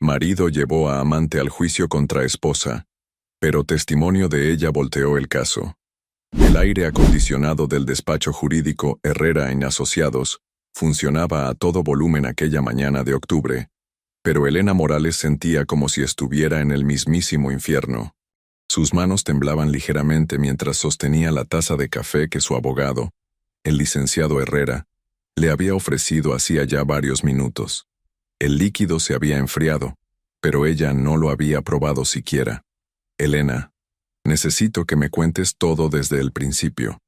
Marido llevó a amante al juicio contra esposa, pero testimonio de ella volteó el caso. El aire acondicionado del despacho jurídico Herrera en Asociados funcionaba a todo volumen aquella mañana de octubre, pero Elena Morales sentía como si estuviera en el mismísimo infierno. Sus manos temblaban ligeramente mientras sostenía la taza de café que su abogado, el licenciado Herrera, le había ofrecido hacía ya varios minutos. El líquido se había enfriado, pero ella no lo había probado siquiera. «Elena, necesito que me cuentes todo desde el principio»,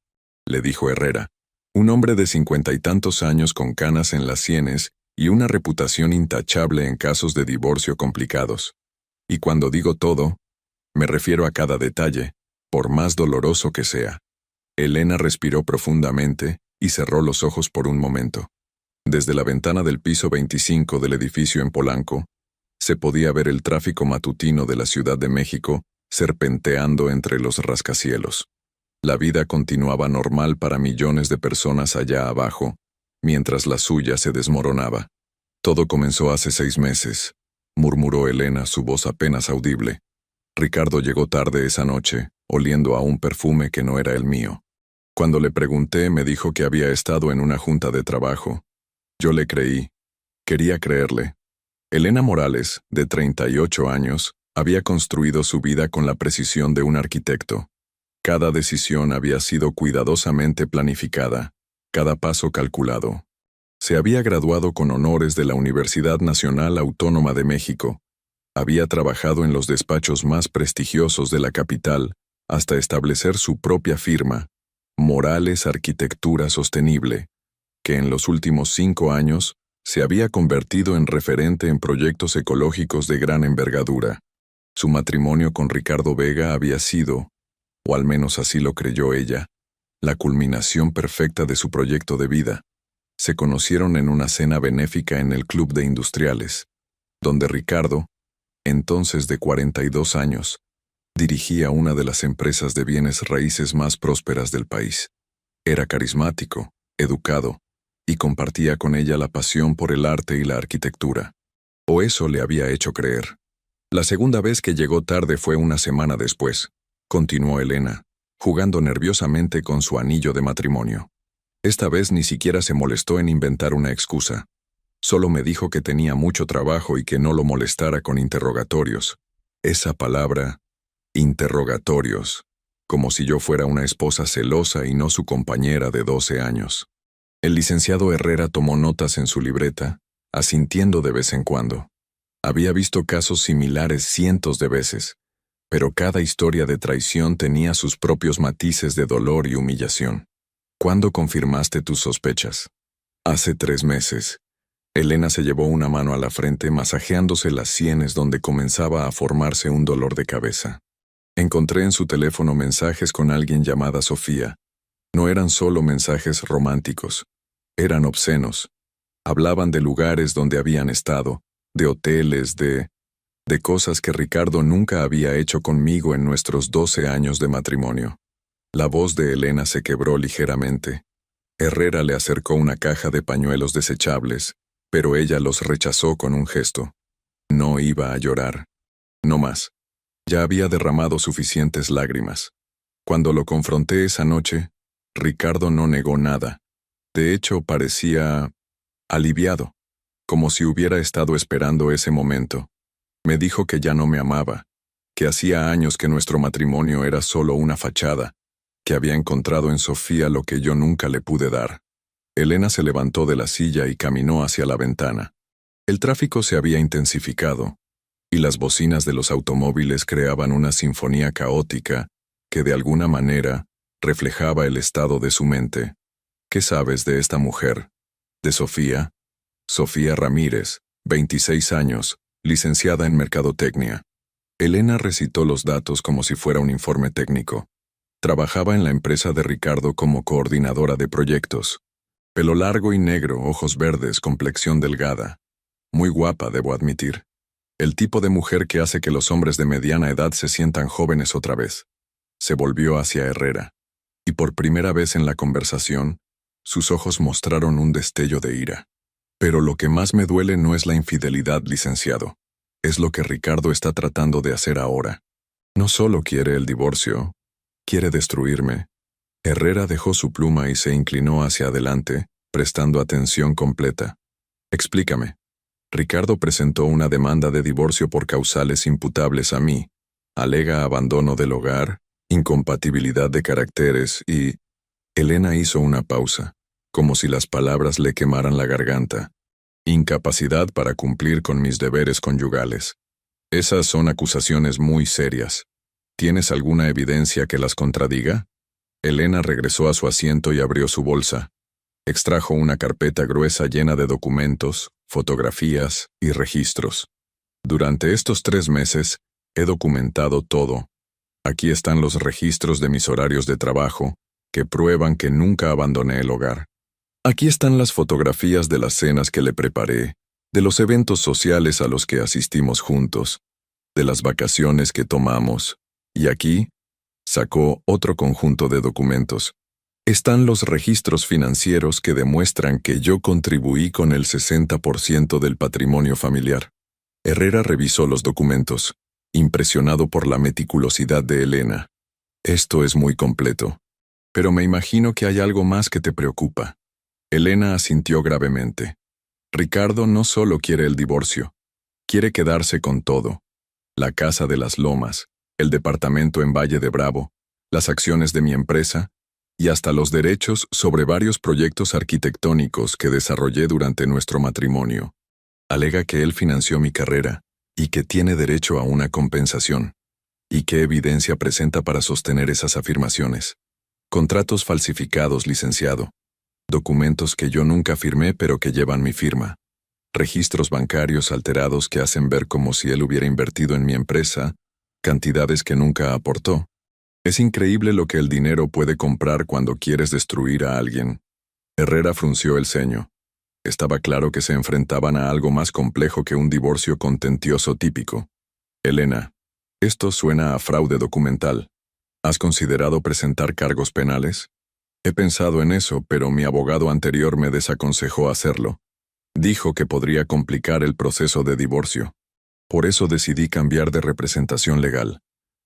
le dijo Herrera, un hombre de 50 y tantos años con canas en las sienes y una reputación intachable en casos de divorcio complicados. Y cuando digo todo, me refiero a cada detalle, por más doloroso que sea. Elena respiró profundamente y cerró los ojos por un momento. Desde la ventana del piso 25 del edificio en Polanco, se podía ver el tráfico matutino de la Ciudad de México serpenteando entre los rascacielos. La vida continuaba normal para millones de personas allá abajo, mientras la suya se desmoronaba. «Todo comenzó hace 6 meses», murmuró Elena, su voz apenas audible. «Ricardo llegó tarde esa noche, oliendo a un perfume que no era el mío. Cuando le pregunté, me dijo que había estado en una junta de trabajo. Yo le creí. Quería creerle». Elena Morales, de 38 años, había construido su vida con la precisión de un arquitecto. Cada decisión había sido cuidadosamente planificada, cada paso calculado. Se había graduado con honores de la Universidad Nacional Autónoma de México. Había trabajado en los despachos más prestigiosos de la capital hasta establecer su propia firma, Morales Arquitectura Sostenible, que en los últimos 5 años se había convertido en referente en proyectos ecológicos de gran envergadura. Su matrimonio con Ricardo Vega había sido, o al menos así lo creyó ella, la culminación perfecta de su proyecto de vida. Se conocieron en una cena benéfica en el Club de Industriales, donde Ricardo, entonces de 42 años, dirigía una de las empresas de bienes raíces más prósperas del país. Era carismático, educado, y compartía con ella la pasión por el arte y la arquitectura. O eso le había hecho creer. La segunda vez que llegó tarde fue una semana después, continuó Elena, jugando nerviosamente con su anillo de matrimonio. Esta vez ni siquiera se molestó en inventar una excusa. Solo me dijo que tenía mucho trabajo y que no lo molestara con interrogatorios. Esa palabra, interrogatorios, como si yo fuera una esposa celosa y no su compañera de 12 años. El licenciado Herrera tomó notas en su libreta, asintiendo de vez en cuando. Había visto casos similares cientos de veces, pero cada historia de traición tenía sus propios matices de dolor y humillación. ¿Cuándo confirmaste tus sospechas? Hace 3 meses. Elena se llevó una mano a la frente masajeándose las sienes donde comenzaba a formarse un dolor de cabeza. Encontré en su teléfono mensajes con alguien llamada Sofía. No eran solo mensajes románticos, eran obscenos. Hablaban de lugares donde habían estado, de hoteles, de cosas que Ricardo nunca había hecho conmigo en nuestros 12 años de matrimonio. La voz de Elena se quebró ligeramente. Herrera le acercó una caja de pañuelos desechables, pero ella los rechazó con un gesto. No iba a llorar. No más. Ya había derramado suficientes lágrimas. Cuando lo confronté esa noche, Ricardo no negó nada. De hecho, parecía aliviado, como si hubiera estado esperando ese momento. Me dijo que ya no me amaba, que hacía años que nuestro matrimonio era solo una fachada, que había encontrado en Sofía lo que yo nunca le pude dar. Elena se levantó de la silla y caminó hacia la ventana. El tráfico se había intensificado, y las bocinas de los automóviles creaban una sinfonía caótica que de alguna manera reflejaba el estado de su mente. ¿Qué sabes de esta mujer? ¿De Sofía? Sofía Ramírez, 26 años, licenciada en Mercadotecnia. Elena recitó los datos como si fuera un informe técnico. Trabajaba en la empresa de Ricardo como coordinadora de proyectos. Pelo largo y negro, ojos verdes, complexión delgada. Muy guapa, debo admitir. El tipo de mujer que hace que los hombres de mediana edad se sientan jóvenes otra vez. Se volvió hacia Herrera, y por primera vez en la conversación, sus ojos mostraron un destello de ira. Pero lo que más me duele no es la infidelidad, licenciado. Es lo que Ricardo está tratando de hacer ahora. No solo quiere el divorcio, quiere destruirme. Herrera dejó su pluma y se inclinó hacia adelante, prestando atención completa. Explícame. Ricardo presentó una demanda de divorcio por causales imputables a mí. Alega abandono del hogar, incompatibilidad de caracteres y... Elena hizo una pausa, como si las palabras le quemaran la garganta. Incapacidad para cumplir con mis deberes conyugales. Esas son acusaciones muy serias. ¿Tienes alguna evidencia que las contradiga? Elena regresó a su asiento y abrió su bolsa. Extrajo una carpeta gruesa llena de documentos, fotografías y registros. Durante estos 3 meses, he documentado todo. Aquí están los registros de mis horarios de trabajo, que prueban que nunca abandoné el hogar. Aquí están las fotografías de las cenas que le preparé, de los eventos sociales a los que asistimos juntos, de las vacaciones que tomamos, y aquí, sacó otro conjunto de documentos. Están los registros financieros que demuestran que yo contribuí con el 60% del patrimonio familiar. Herrera revisó los documentos, impresionado por la meticulosidad de Elena. Esto es muy completo. Pero me imagino que hay algo más que te preocupa. Elena asintió gravemente. Ricardo no solo quiere el divorcio, quiere quedarse con todo. La casa de las Lomas, el departamento en Valle de Bravo, las acciones de mi empresa, y hasta los derechos sobre varios proyectos arquitectónicos que desarrollé durante nuestro matrimonio. Alega que él financió mi carrera y que tiene derecho a una compensación. ¿Y qué evidencia presenta para sostener esas afirmaciones? Contratos falsificados, licenciado. Documentos que yo nunca firmé pero que llevan mi firma. Registros bancarios alterados que hacen ver como si él hubiera invertido en mi empresa, cantidades que nunca aportó. Es increíble lo que el dinero puede comprar cuando quieres destruir a alguien. Herrera frunció el ceño. Estaba claro que se enfrentaban a algo más complejo que un divorcio contentioso típico. Elena, esto suena a fraude documental. ¿Has considerado presentar cargos penales? He pensado en eso, pero mi abogado anterior me desaconsejó hacerlo. Dijo que podría complicar el proceso de divorcio. Por eso decidí cambiar de representación legal.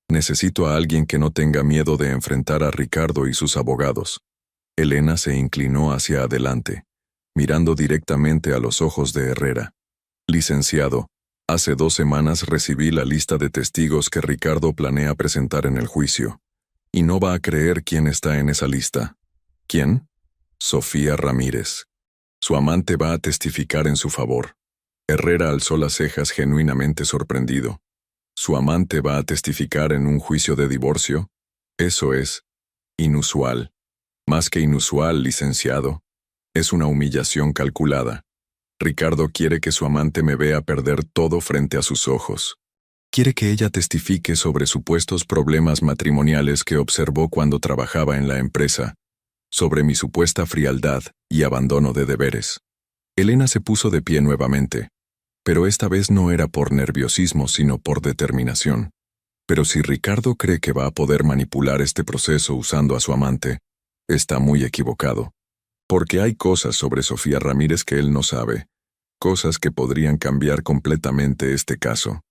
Necesito a alguien que no tenga miedo de enfrentar a Ricardo y sus abogados. Elena se inclinó hacia adelante, mirando directamente a los ojos de Herrera. Licenciado, hace 2 semanas recibí la lista de testigos que Ricardo planea presentar en el juicio. Y no va a creer quién está en esa lista. ¿Quién? Sofía Ramírez. Su amante va a testificar en su favor. Herrera alzó las cejas genuinamente sorprendido. ¿Su amante va a testificar en un juicio de divorcio? Eso es inusual. Más que inusual, licenciado. Es una humillación calculada. Ricardo quiere que su amante me vea perder todo frente a sus ojos. Quiere que ella testifique sobre supuestos problemas matrimoniales que observó cuando trabajaba en la empresa, sobre mi supuesta frialdad y abandono de deberes. Elena se puso de pie nuevamente, pero esta vez no era por nerviosismo sino por determinación. Pero si Ricardo cree que va a poder manipular este proceso usando a su amante, está muy equivocado. Porque hay cosas sobre Sofía Ramírez que él no sabe, cosas que podrían cambiar completamente este caso.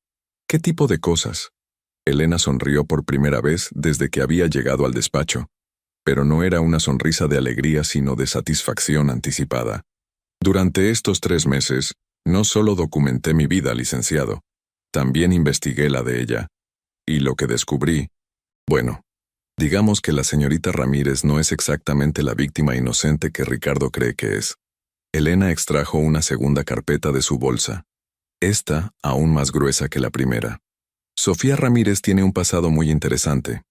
¿Qué tipo de cosas? Elena sonrió por primera vez desde que había llegado al despacho, pero no era una sonrisa de alegría sino de satisfacción anticipada. Durante estos 3 meses, no solo documenté mi vida, licenciado, también investigué la de ella. Y lo que descubrí, bueno, digamos que la señorita Ramírez no es exactamente la víctima inocente que Ricardo cree que es. Elena extrajo una segunda carpeta de su bolsa. Esta aún más gruesa que la primera. Sofía Ramírez tiene un pasado muy interesante.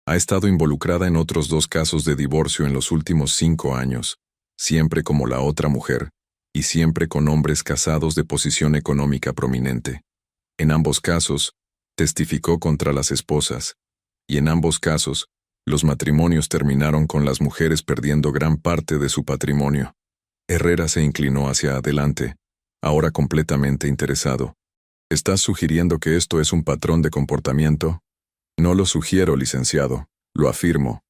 Ha estado involucrada en otros 2 casos de divorcio en los últimos 5 años, siempre como la otra mujer, y siempre con hombres casados de posición económica prominente. En ambos casos, testificó contra las esposas, y en ambos casos, los matrimonios terminaron con las mujeres perdiendo gran parte de su patrimonio. Herrera se inclinó hacia adelante, ahora completamente interesado. ¿Estás sugiriendo que esto es un patrón de comportamiento? No lo sugiero, licenciado, lo afirmo.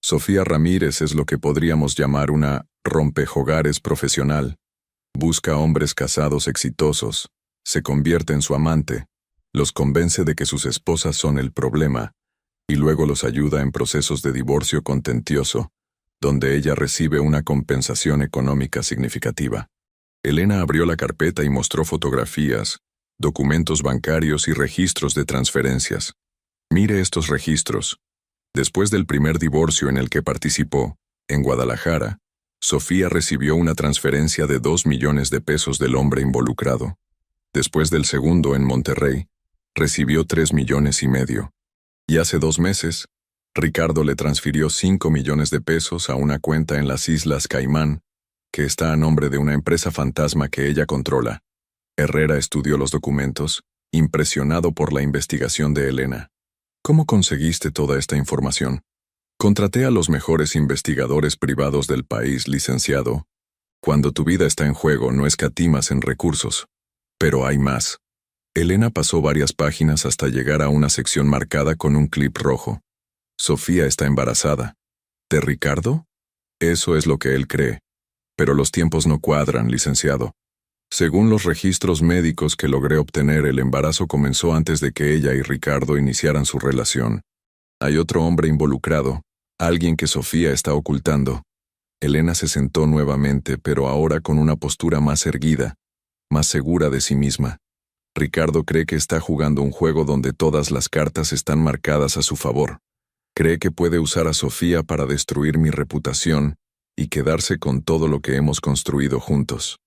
Sofía Ramírez es lo que podríamos llamar una rompehogares profesional. Busca hombres casados exitosos, se convierte en su amante, los convence de que sus esposas son el problema, y luego los ayuda en procesos de divorcio contentioso, donde ella recibe una compensación económica significativa. Elena abrió la carpeta y mostró fotografías, documentos bancarios y registros de transferencias. Mire estos registros. Después del primer divorcio en el que participó, en Guadalajara, Sofía recibió una transferencia de 2 millones de pesos del hombre involucrado. Después del segundo en Monterrey, recibió 3,5 millones. Y hace 2 meses, Ricardo le transfirió 5 millones de pesos a una cuenta en las Islas Caimán, que está a nombre de una empresa fantasma que ella controla. Herrera estudió los documentos, impresionado por la investigación de Elena. ¿Cómo conseguiste toda esta información? Contraté a los mejores investigadores privados del país, licenciado. Cuando tu vida está en juego, no escatimas en recursos. Pero hay más. Elena pasó varias páginas hasta llegar a una sección marcada con un clip rojo. Sofía está embarazada. ¿De Ricardo? Eso es lo que él cree. Pero los tiempos no cuadran, licenciado. Según los registros médicos que logré obtener, el embarazo comenzó antes de que ella y Ricardo iniciaran su relación. Hay otro hombre involucrado, alguien que Sofía está ocultando. Elena se sentó nuevamente, pero ahora con una postura más erguida, más segura de sí misma. Ricardo cree que está jugando un juego donde todas las cartas están marcadas a su favor. Cree que puede usar a Sofía para destruir mi reputación y quedarse con todo lo que hemos construido juntos.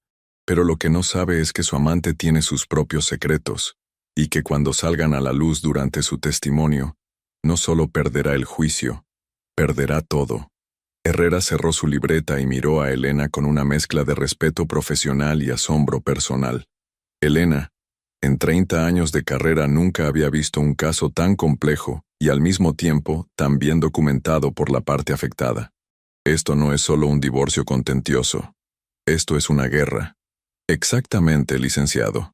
Pero lo que no sabe es que su amante tiene sus propios secretos, y que cuando salgan a la luz durante su testimonio, no solo perderá el juicio, perderá todo. Herrera cerró su libreta y miró a Elena con una mezcla de respeto profesional y asombro personal. Elena, en 30 años de carrera nunca había visto un caso tan complejo y al mismo tiempo tan bien documentado por la parte afectada. Esto no es solo un divorcio contentioso. Esto es una guerra. Exactamente, licenciado.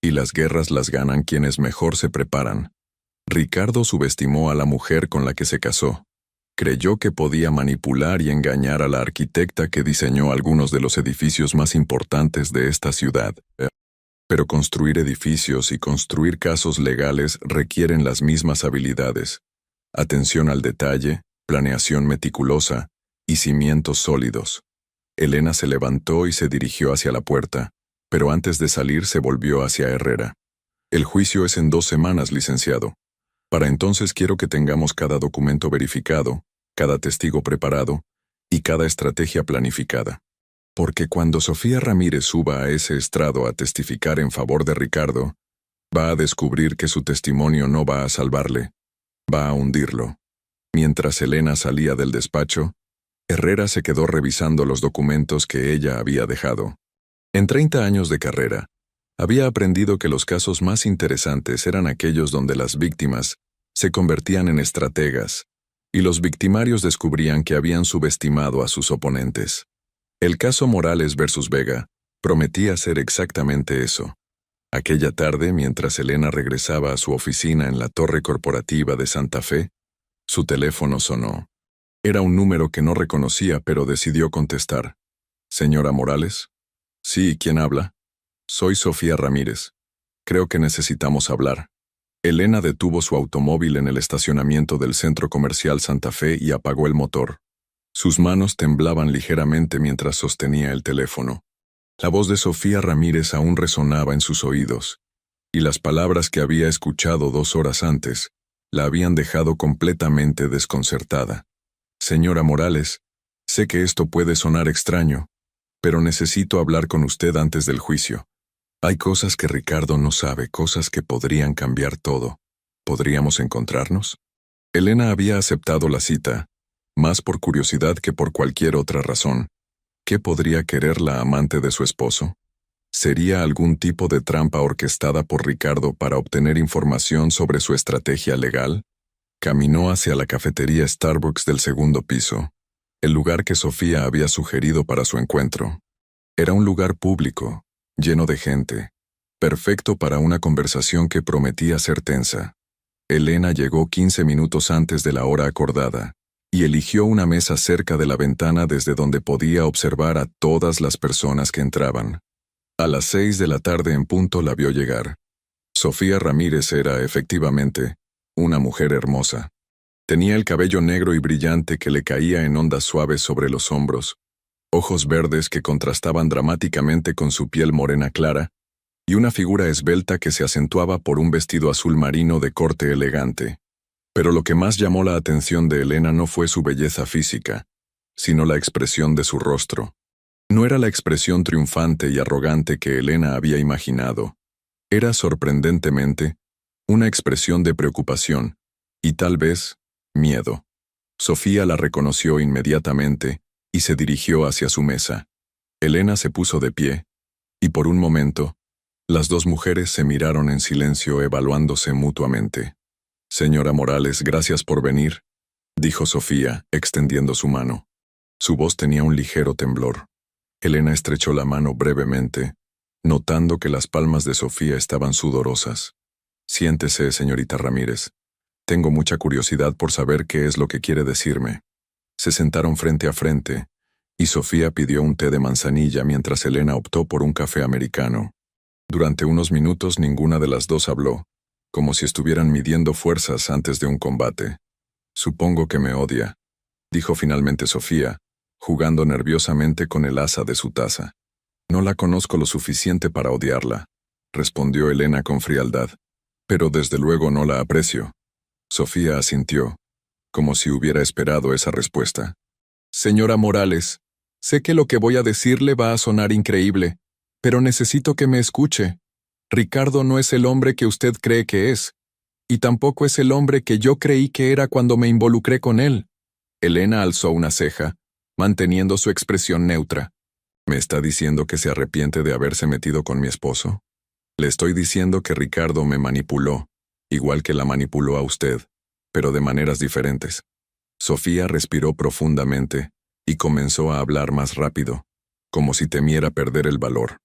Y las guerras las ganan quienes mejor se preparan. Ricardo subestimó a la mujer con la que se casó. Creyó que podía manipular y engañar a la arquitecta que diseñó algunos de los edificios más importantes de esta ciudad. Pero construir edificios y construir casos legales requieren las mismas habilidades: atención al detalle, planeación meticulosa y cimientos sólidos. Elena se levantó y se dirigió hacia la puerta, pero antes de salir se volvió hacia Herrera. El juicio es en 2 semanas, licenciado. Para entonces quiero que tengamos cada documento verificado, cada testigo preparado y cada estrategia planificada. Porque cuando Sofía Ramírez suba a ese estrado a testificar en favor de Ricardo, va a descubrir que su testimonio no va a salvarle, va a hundirlo. Mientras Elena salía del despacho, Herrera se quedó revisando los documentos que ella había dejado. En 30 años de carrera, había aprendido que los casos más interesantes eran aquellos donde las víctimas se convertían en estrategas y los victimarios descubrían que habían subestimado a sus oponentes. El caso Morales versus Vega prometía ser exactamente eso. Aquella tarde, mientras Elena regresaba a su oficina en la torre corporativa de Santa Fe, su teléfono sonó. Era un número que no reconocía, pero decidió contestar. ¿Señora Morales? Sí, ¿quién habla? Soy Sofía Ramírez. Creo que necesitamos hablar. Elena detuvo su automóvil en el estacionamiento del centro comercial Santa Fe y apagó el motor. Sus manos temblaban ligeramente mientras sostenía el teléfono. La voz de Sofía Ramírez aún resonaba en sus oídos, y las palabras que había escuchado 2 horas antes la habían dejado completamente desconcertada. Señora Morales, sé que esto puede sonar extraño, pero necesito hablar con usted antes del juicio. Hay cosas que Ricardo no sabe, cosas que podrían cambiar todo. ¿Podríamos encontrarnos? Elena había aceptado la cita, más por curiosidad que por cualquier otra razón. ¿Qué podría querer la amante de su esposo? ¿Sería algún tipo de trampa orquestada por Ricardo para obtener información sobre su estrategia legal? Caminó hacia la cafetería Starbucks del segundo piso, el lugar que Sofía había sugerido para su encuentro. Era un lugar público, lleno de gente, perfecto para una conversación que prometía ser tensa. Elena llegó 15 minutos antes de la hora acordada, y eligió una mesa cerca de la ventana desde donde podía observar a todas las personas que entraban. A las 6 de la tarde en punto la vio llegar. Sofía Ramírez era, efectivamente, una mujer hermosa. Tenía el cabello negro y brillante que le caía en ondas suaves sobre los hombros, ojos verdes que contrastaban dramáticamente con su piel morena clara, y una figura esbelta que se acentuaba por un vestido azul marino de corte elegante. Pero lo que más llamó la atención de Elena no fue su belleza física, sino la expresión de su rostro. No era la expresión triunfante y arrogante que Elena había imaginado. Era sorprendentemente una expresión de preocupación y tal vez miedo. Sofía la reconoció inmediatamente y se dirigió hacia su mesa. Elena se puso de pie y por un momento las dos mujeres se miraron en silencio evaluándose mutuamente. «Señora Morales, gracias por venir», dijo Sofía, extendiendo su mano. Su voz tenía un ligero temblor. Elena estrechó la mano brevemente, notando que las palmas de Sofía estaban sudorosas. «Siéntese, señorita Ramírez. Tengo mucha curiosidad por saber qué es lo que quiere decirme». Se sentaron frente a frente, y Sofía pidió un té de manzanilla mientras Elena optó por un café americano. Durante unos minutos ninguna de las dos habló, como si estuvieran midiendo fuerzas antes de un combate. «Supongo que me odia», dijo finalmente Sofía, jugando nerviosamente con el asa de su taza. «No la conozco lo suficiente para odiarla», respondió Elena con frialdad. «Pero desde luego no la aprecio». Sofía asintió, como si hubiera esperado esa respuesta. «Señora Morales, sé que lo que voy a decirle va a sonar increíble, pero necesito que me escuche. Ricardo no es el hombre que usted cree que es, y tampoco es el hombre que yo creí que era cuando me involucré con él». Elena alzó una ceja, manteniendo su expresión neutra. «¿Me está diciendo que se arrepiente de haberse metido con mi esposo?» «Le estoy diciendo que Ricardo me manipuló, igual que la manipuló a usted, pero de maneras diferentes». Sofía respiró profundamente y comenzó a hablar más rápido, como si temiera perder el valor.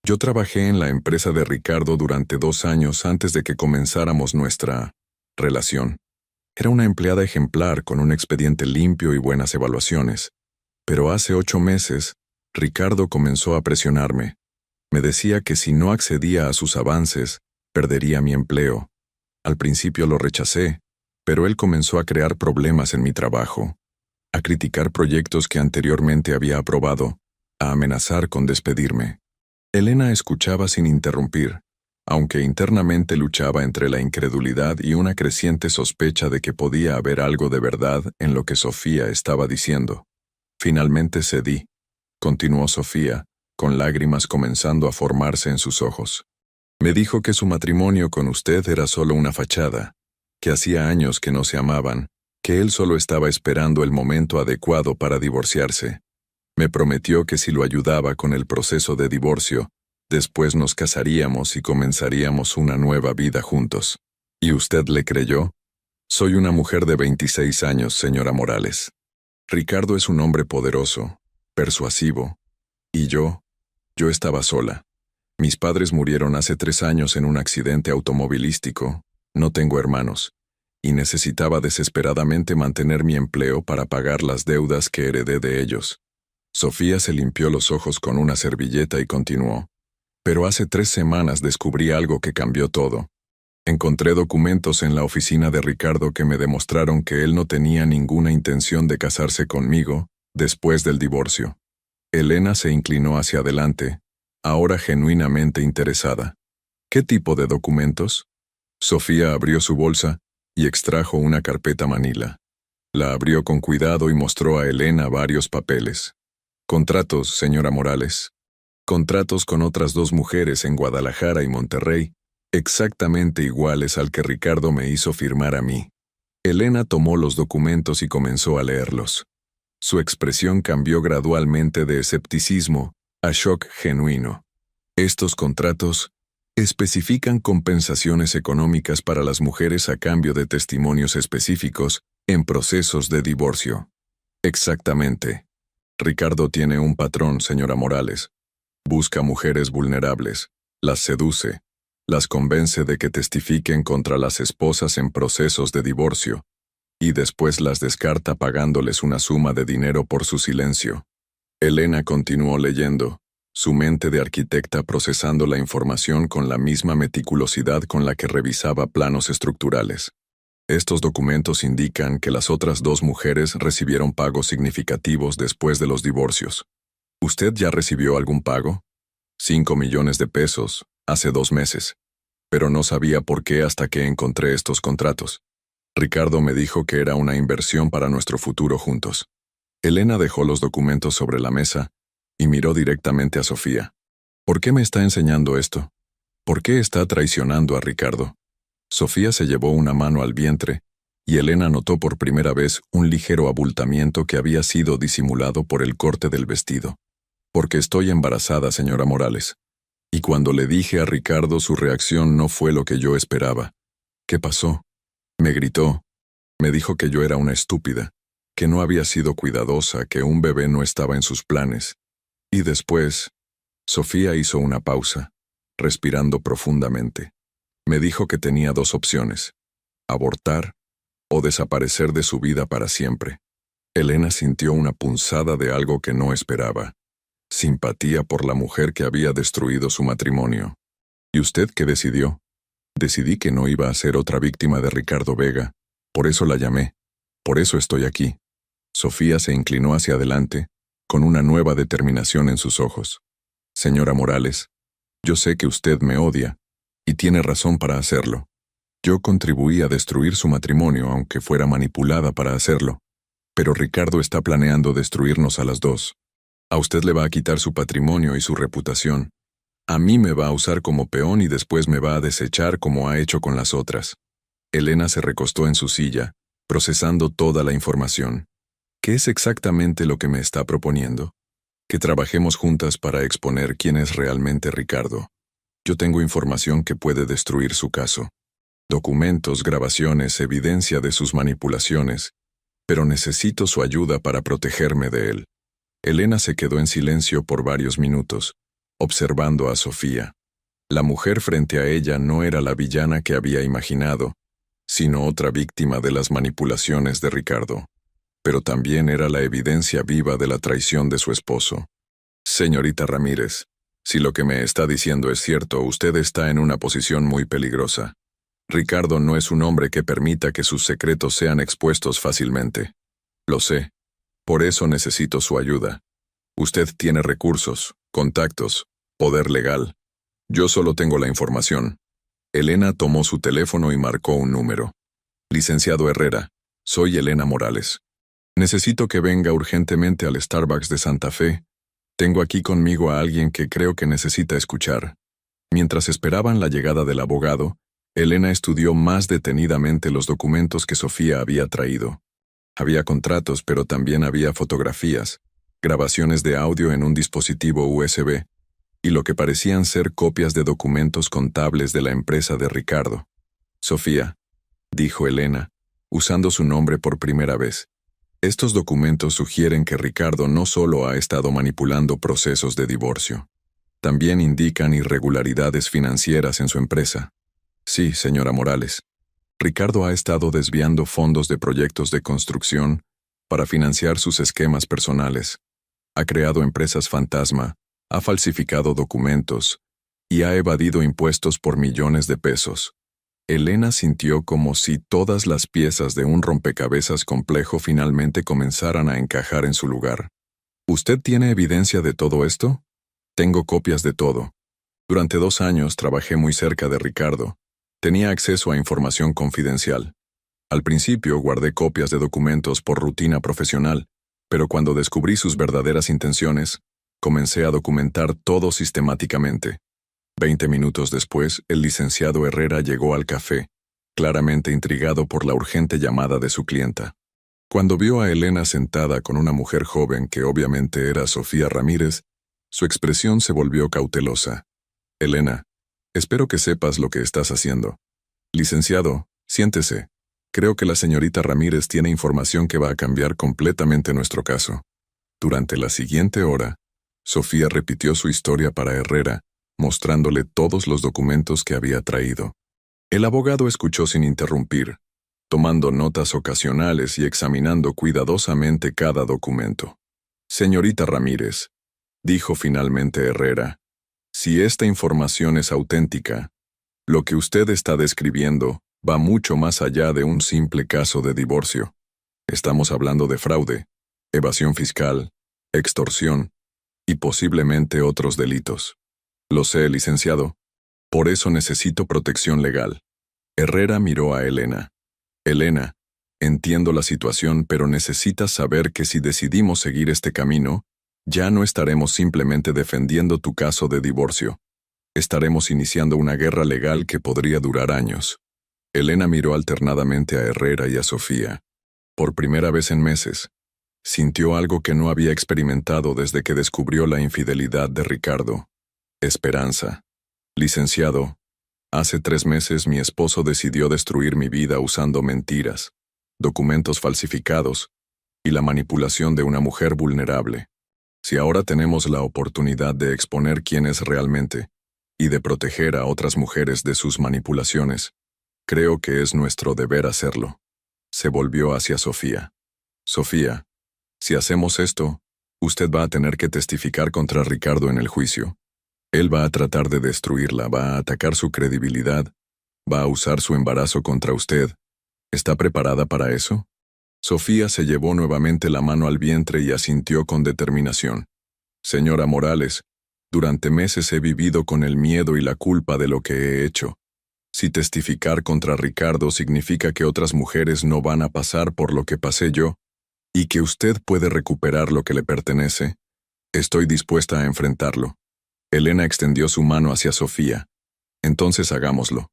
«Yo trabajé en la empresa de Ricardo durante 2 años antes de que comenzáramos nuestra relación. Era una empleada ejemplar con un expediente limpio y buenas evaluaciones. Pero hace 8 meses, Ricardo comenzó a presionarme. Me decía que si no accedía a sus avances, perdería mi empleo. Al principio lo rechacé, pero él comenzó a crear problemas en mi trabajo, a criticar proyectos que anteriormente había aprobado, a amenazar con despedirme». Elena escuchaba sin interrumpir, aunque internamente luchaba entre la incredulidad y una creciente sospecha de que podía haber algo de verdad en lo que Sofía estaba diciendo. «Finalmente cedí», continuó Sofía, con lágrimas comenzando a formarse en sus ojos. «Me dijo que su matrimonio con usted era solo una fachada, que hacía años que no se amaban, que él solo estaba esperando el momento adecuado para divorciarse. Me prometió que si lo ayudaba con el proceso de divorcio, después nos casaríamos y comenzaríamos una nueva vida juntos. ¿Y usted le creyó? Soy una mujer de 26 años, señora Morales. Ricardo es un hombre poderoso, persuasivo, y yo estaba sola. Mis padres murieron hace 3 años en un accidente automovilístico, no tengo hermanos, y necesitaba desesperadamente mantener mi empleo para pagar las deudas que heredé de ellos». Sofía se limpió los ojos con una servilleta y continuó. «Pero hace 3 semanas descubrí algo que cambió todo. Encontré documentos en la oficina de Ricardo que me demostraron que él no tenía ninguna intención de casarse conmigo después del divorcio». Elena se inclinó hacia adelante, ahora genuinamente interesada. «¿Qué tipo de documentos?» Sofía abrió su bolsa y extrajo una carpeta manila. La abrió con cuidado y mostró a Elena varios papeles. «Contratos, señora Morales. Contratos con otras 2 mujeres en Guadalajara y Monterrey, exactamente iguales al que Ricardo me hizo firmar a mí». Elena tomó los documentos y comenzó a leerlos. Su expresión cambió gradualmente de escepticismo a shock genuino. «Estos contratos especifican compensaciones económicas para las mujeres a cambio de testimonios específicos en procesos de divorcio». «Exactamente. Ricardo tiene un patrón, señora Morales. Busca mujeres vulnerables, las seduce, las convence de que testifiquen contra las esposas en procesos de divorcio, y después las descarta pagándoles una suma de dinero por su silencio». Elena continuó leyendo, su mente de arquitecta procesando la información con la misma meticulosidad con la que revisaba planos estructurales. Estos documentos indican que las otras dos mujeres recibieron pagos significativos después de los divorcios. ¿Usted ya recibió algún pago? 5 millones de pesos, hace 2 meses. Pero no sabía por qué hasta que encontré estos contratos. Ricardo me dijo que era una inversión para nuestro futuro juntos. Elena dejó los documentos sobre la mesa y miró directamente a Sofía. ¿Por qué me está enseñando esto? ¿Por qué está traicionando a Ricardo? Sofía se llevó una mano al vientre y Elena notó por primera vez un ligero abultamiento que había sido disimulado por el corte del vestido. Porque estoy embarazada, señora Morales. Y cuando le dije a Ricardo, su reacción no fue lo que yo esperaba. ¿Qué pasó? Me gritó. Me dijo que yo era una estúpida, que no había sido cuidadosa, que un bebé no estaba en sus planes. Y después, Sofía hizo una pausa, respirando profundamente. Me dijo que tenía 2 opciones: abortar o desaparecer de su vida para siempre. Elena sintió una punzada de algo que no esperaba. Simpatía por la mujer que había destruido su matrimonio. ¿Y usted qué decidió? Decidí que no iba a ser otra víctima de Ricardo Vega. Por eso la llamé. Por eso estoy aquí. Sofía se inclinó hacia adelante, con una nueva determinación en sus ojos. Señora Morales, yo sé que usted me odia, y tiene razón para hacerlo. Yo contribuí a destruir su matrimonio, aunque fuera manipulada para hacerlo. Pero Ricardo está planeando destruirnos a las dos. A usted le va a quitar su patrimonio y su reputación. A mí me va a usar como peón y después me va a desechar como ha hecho con las otras. Elena se recostó en su silla, procesando toda la información. ¿Qué es exactamente lo que me está proponiendo? Que trabajemos juntas para exponer quién es realmente Ricardo. Yo tengo información que puede destruir su caso. Documentos, grabaciones, evidencia de sus manipulaciones. Pero necesito su ayuda para protegerme de él. Elena se quedó en silencio por varios minutos, observando a Sofía. La mujer frente a ella no era la villana que había imaginado, sino otra víctima de las manipulaciones de Ricardo. Pero también era la evidencia viva de la traición de su esposo. Señorita Ramírez, si lo que me está diciendo es cierto, usted está en una posición muy peligrosa. Ricardo no es un hombre que permita que sus secretos sean expuestos fácilmente. Lo sé. Por eso necesito su ayuda. Usted tiene recursos, contactos, poder legal. Yo solo tengo la información. Elena tomó su teléfono y marcó un número. Licenciado Herrera, soy Elena Morales. Necesito que venga urgentemente al Starbucks de Santa Fe. Tengo aquí conmigo a alguien que creo que necesita escuchar. Mientras esperaban la llegada del abogado, Elena estudió más detenidamente los documentos que Sofía había traído. Había contratos, pero también había fotografías, grabaciones de audio en un dispositivo USB, y lo que parecían ser copias de documentos contables de la empresa de Ricardo. Sofía, dijo Elena, usando su nombre por primera vez. Estos documentos sugieren que Ricardo no solo ha estado manipulando procesos de divorcio, también indican irregularidades financieras en su empresa. Sí, señora Morales. Ricardo ha estado desviando fondos de proyectos de construcción para financiar sus esquemas personales. Ha creado empresas fantasma, ha falsificado documentos y ha evadido impuestos por millones de pesos. Elena sintió como si todas las piezas de un rompecabezas complejo finalmente comenzaran a encajar en su lugar. ¿Usted tiene evidencia de todo esto? Tengo copias de todo. Durante 2 años trabajé muy cerca de Ricardo. Tenía acceso a información confidencial. Al principio guardé copias de documentos por rutina profesional, pero cuando descubrí sus verdaderas intenciones, comencé a documentar todo sistemáticamente. 20 minutos después, el licenciado Herrera llegó al café, claramente intrigado por la urgente llamada de su clienta. Cuando vio a Elena sentada con una mujer joven que obviamente era Sofía Ramírez, su expresión se volvió cautelosa. Elena, espero que sepas lo que estás haciendo. Licenciado, siéntese. Creo que la señorita Ramírez tiene información que va a cambiar completamente nuestro caso. Durante la siguiente hora, Sofía repitió su historia para Herrera, mostrándole todos los documentos que había traído. El abogado escuchó sin interrumpir, tomando notas ocasionales y examinando cuidadosamente cada documento. Señorita Ramírez, dijo finalmente Herrera. Si esta información es auténtica, lo que usted está describiendo va mucho más allá de un simple caso de divorcio. Estamos hablando de fraude, evasión fiscal, extorsión y posiblemente otros delitos. Lo sé, licenciado. Por eso necesito protección legal. Herrera miró a Elena. Elena, entiendo la situación, pero necesitas saber que si decidimos seguir este camino, ya no estaremos simplemente defendiendo tu caso de divorcio. Estaremos iniciando una guerra legal que podría durar años. Elena miró alternadamente a Herrera y a Sofía. Por primera vez en meses, sintió algo que no había experimentado desde que descubrió la infidelidad de Ricardo. Esperanza. Licenciado, hace 3 meses mi esposo decidió destruir mi vida usando mentiras, documentos falsificados y la manipulación de una mujer vulnerable. Si ahora tenemos la oportunidad de exponer quién es realmente y de proteger a otras mujeres de sus manipulaciones, creo que es nuestro deber hacerlo. Se volvió hacia Sofía. Sofía, si hacemos esto, usted va a tener que testificar contra Ricardo en el juicio. Él va a tratar de destruirla, va a atacar su credibilidad, va a usar su embarazo contra usted. ¿Está preparada para eso? Sofía se llevó nuevamente la mano al vientre y asintió con determinación. Señora Morales, durante meses he vivido con el miedo y la culpa de lo que he hecho. Si testificar contra Ricardo significa que otras mujeres no van a pasar por lo que pasé yo, y que usted puede recuperar lo que le pertenece, estoy dispuesta a enfrentarlo. Elena extendió su mano hacia Sofía. Entonces hagámoslo.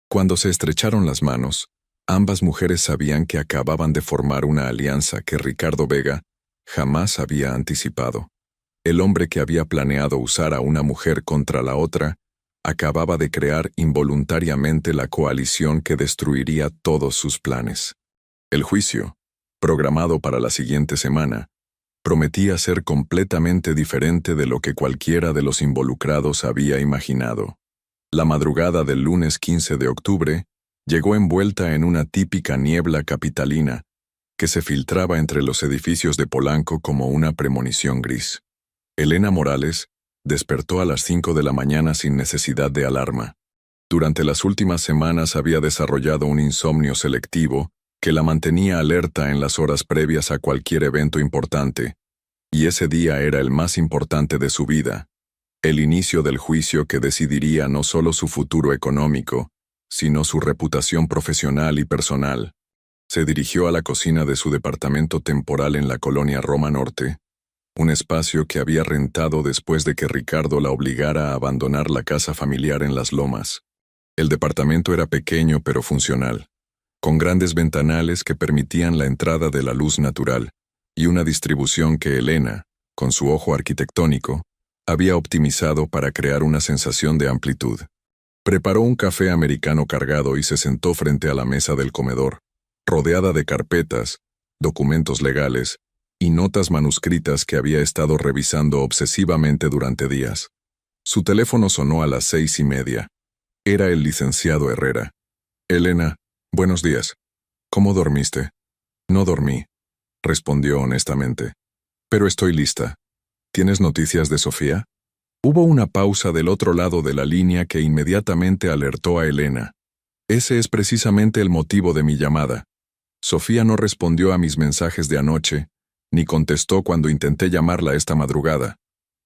Cuando se estrecharon las manos, ambas mujeres sabían que acababan de formar una alianza que Ricardo Vega jamás había anticipado. El hombre que había planeado usar a una mujer contra la otra acababa de crear involuntariamente la coalición que destruiría todos sus planes. El juicio, programado para la siguiente semana, prometía ser completamente diferente de lo que cualquiera de los involucrados había imaginado. La madrugada del lunes 15 de octubre llegó envuelta en una típica niebla capitalina que se filtraba entre los edificios de Polanco como una premonición gris. Elena Morales despertó a las 5 de la mañana sin necesidad de alarma. Durante las últimas semanas había desarrollado un insomnio selectivo que la mantenía alerta en las horas previas a cualquier evento importante, y ese día era el más importante de su vida, el inicio del juicio que decidiría no solo su futuro económico, sino su reputación profesional y personal. Se dirigió a la cocina de su departamento temporal en la colonia Roma Norte, un espacio que había rentado después de que Ricardo la obligara a abandonar la casa familiar en Las Lomas. El departamento era pequeño pero funcional, con grandes ventanales que permitían la entrada de la luz natural, y una distribución que Elena, con su ojo arquitectónico, había optimizado para crear una sensación de amplitud. Preparó un café americano cargado y se sentó frente a la mesa del comedor, rodeada de carpetas, documentos legales y notas manuscritas que había estado revisando obsesivamente durante días. Su teléfono sonó a las 6:30. Era el licenciado Herrera. Elena, buenos días. ¿Cómo dormiste? No dormí, respondió honestamente. Pero estoy lista. ¿Tienes noticias de Sofía? Hubo una pausa del otro lado de la línea que inmediatamente alertó a Elena. Ese es precisamente el motivo de mi llamada. Sofía no respondió a mis mensajes de anoche, ni contestó cuando intenté llamarla esta madrugada.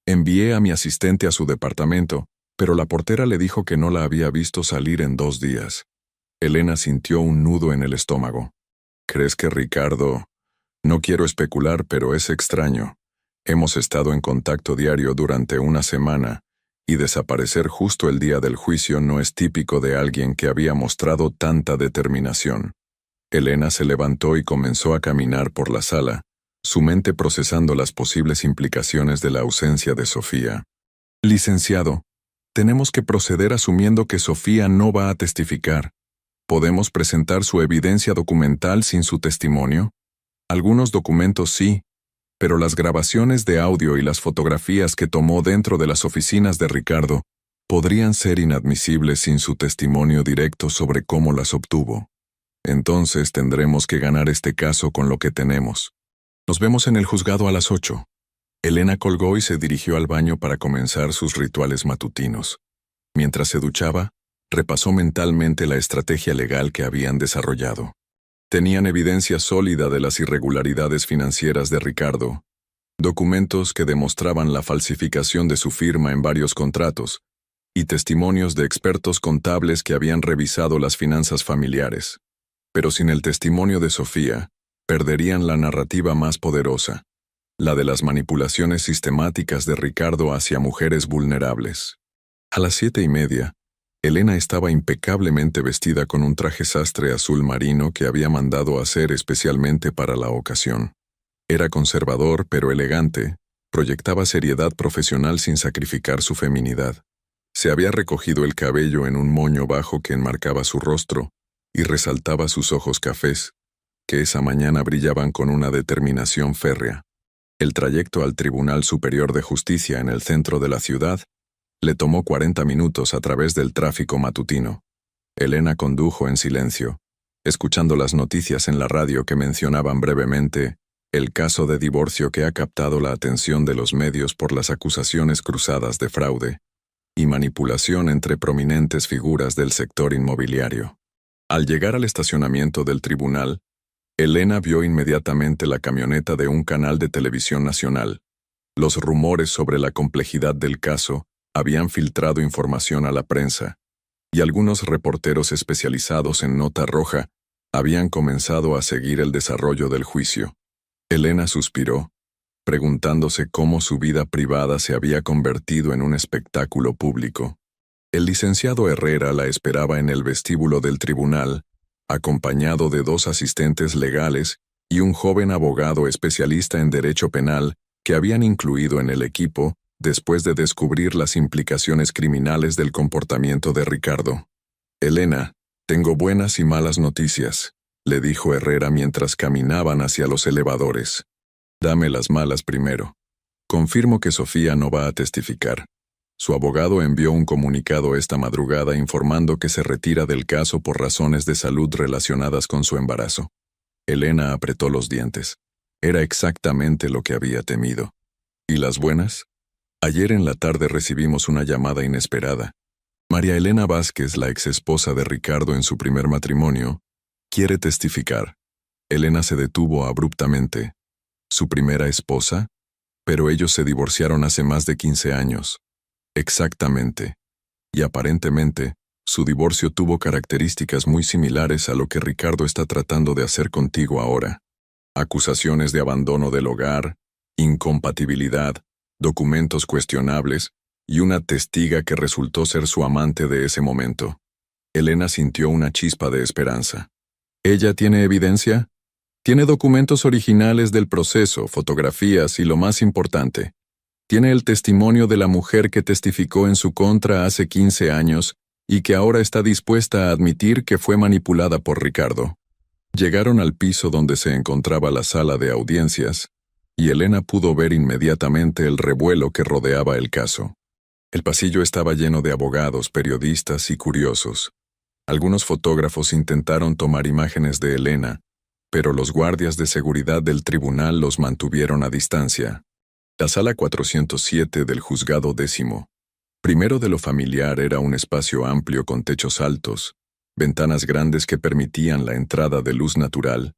Envié a mi asistente a su departamento, pero la portera le dijo que no la había visto salir en 2 días. Elena sintió un nudo en el estómago. ¿Crees que Ricardo? No quiero especular, pero es extraño. Hemos estado en contacto diario durante una semana, y desaparecer justo el día del juicio no es típico de alguien que había mostrado tanta determinación. Elena se levantó y comenzó a caminar por la sala, su mente procesando las posibles implicaciones de la ausencia de Sofía. Licenciado, tenemos que proceder asumiendo que Sofía no va a testificar. ¿Podemos presentar su evidencia documental sin su testimonio? Algunos documentos sí, pero las grabaciones de audio y las fotografías que tomó dentro de las oficinas de Ricardo podrían ser inadmisibles sin su testimonio directo sobre cómo las obtuvo. Entonces tendremos que ganar este caso con lo que tenemos. Nos vemos en el juzgado a las 8. Elena colgó y se dirigió al baño para comenzar sus rituales matutinos. Mientras se duchaba, repasó mentalmente la estrategia legal que habían desarrollado. Tenían evidencia sólida de las irregularidades financieras de Ricardo, documentos que demostraban la falsificación de su firma en varios contratos, y testimonios de expertos contables que habían revisado las finanzas familiares. Pero sin el testimonio de Sofía, perderían la narrativa más poderosa, la de las manipulaciones sistemáticas de Ricardo hacia mujeres vulnerables. A las 7:30, Elena estaba impecablemente vestida con un traje sastre azul marino que había mandado hacer especialmente para la ocasión. Era conservador pero elegante, proyectaba seriedad profesional sin sacrificar su feminidad. Se había recogido el cabello en un moño bajo que enmarcaba su rostro y resaltaba sus ojos cafés, que esa mañana brillaban con una determinación férrea. El trayecto al Tribunal Superior de Justicia en el centro de la ciudad le tomó 40 minutos a través del tráfico matutino. Elena condujo en silencio, escuchando las noticias en la radio que mencionaban brevemente el caso de divorcio que ha captado la atención de los medios por las acusaciones cruzadas de fraude y manipulación entre prominentes figuras del sector inmobiliario. Al llegar al estacionamiento del tribunal, Elena vio inmediatamente la camioneta de un canal de televisión nacional. Los rumores sobre la complejidad del caso habían filtrado información a la prensa, y algunos reporteros especializados en nota roja habían comenzado a seguir el desarrollo del juicio. Elena suspiró, preguntándose cómo su vida privada se había convertido en un espectáculo público. El licenciado Herrera la esperaba en el vestíbulo del tribunal, acompañado de 2 asistentes legales y un joven abogado especialista en derecho penal que habían incluido en el equipo después de descubrir las implicaciones criminales del comportamiento de Ricardo. «Elena, tengo buenas y malas noticias», le dijo Herrera mientras caminaban hacia los elevadores. «Dame las malas primero. Confirmo que Sofía no va a testificar. Su abogado envió un comunicado esta madrugada informando que se retira del caso por razones de salud relacionadas con su embarazo». Elena apretó los dientes. Era exactamente lo que había temido. ¿Y las buenas? Ayer en la tarde recibimos una llamada inesperada. María Elena Vázquez, la exesposa de Ricardo en su primer matrimonio, quiere testificar. Elena se detuvo abruptamente. ¿Su primera esposa? Pero ellos se divorciaron hace más de 15 años. Exactamente. Y aparentemente, su divorcio tuvo características muy similares a lo que Ricardo está tratando de hacer contigo ahora. Acusaciones de abandono del hogar, incompatibilidad, documentos cuestionables y una testiga que resultó ser su amante de ese momento. Elena sintió una chispa de esperanza. ¿Ella tiene evidencia? Tiene documentos originales del proceso, fotografías y lo más importante, tiene el testimonio de la mujer que testificó en su contra hace 15 años y que ahora está dispuesta a admitir que fue manipulada por Ricardo. Llegaron al piso donde se encontraba la sala de audiencias, y Elena pudo ver inmediatamente el revuelo que rodeaba el caso. El pasillo estaba lleno de abogados, periodistas y curiosos. Algunos fotógrafos intentaron tomar imágenes de Elena, pero los guardias de seguridad del tribunal los mantuvieron a distancia. La sala 407 del juzgado 10º. Primero de lo familiar era un espacio amplio con techos altos, ventanas grandes que permitían la entrada de luz natural,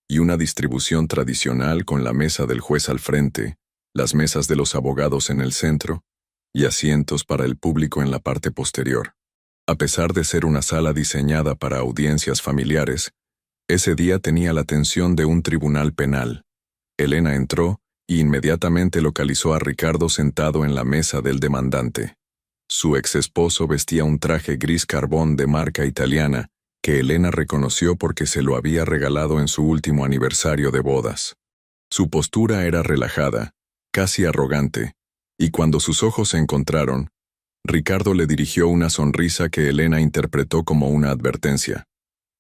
y una distribución tradicional con la mesa del juez al frente, las mesas de los abogados en el centro, y asientos para el público en la parte posterior. A pesar de ser una sala diseñada para audiencias familiares, ese día tenía la atención de un tribunal penal. Elena entró y inmediatamente localizó a Ricardo sentado en la mesa del demandante. Su exesposo vestía un traje gris carbón de marca italiana, que Elena reconoció porque se lo había regalado en su último aniversario de bodas. Su postura era relajada, casi arrogante, y cuando sus ojos se encontraron, Ricardo le dirigió una sonrisa que Elena interpretó como una advertencia.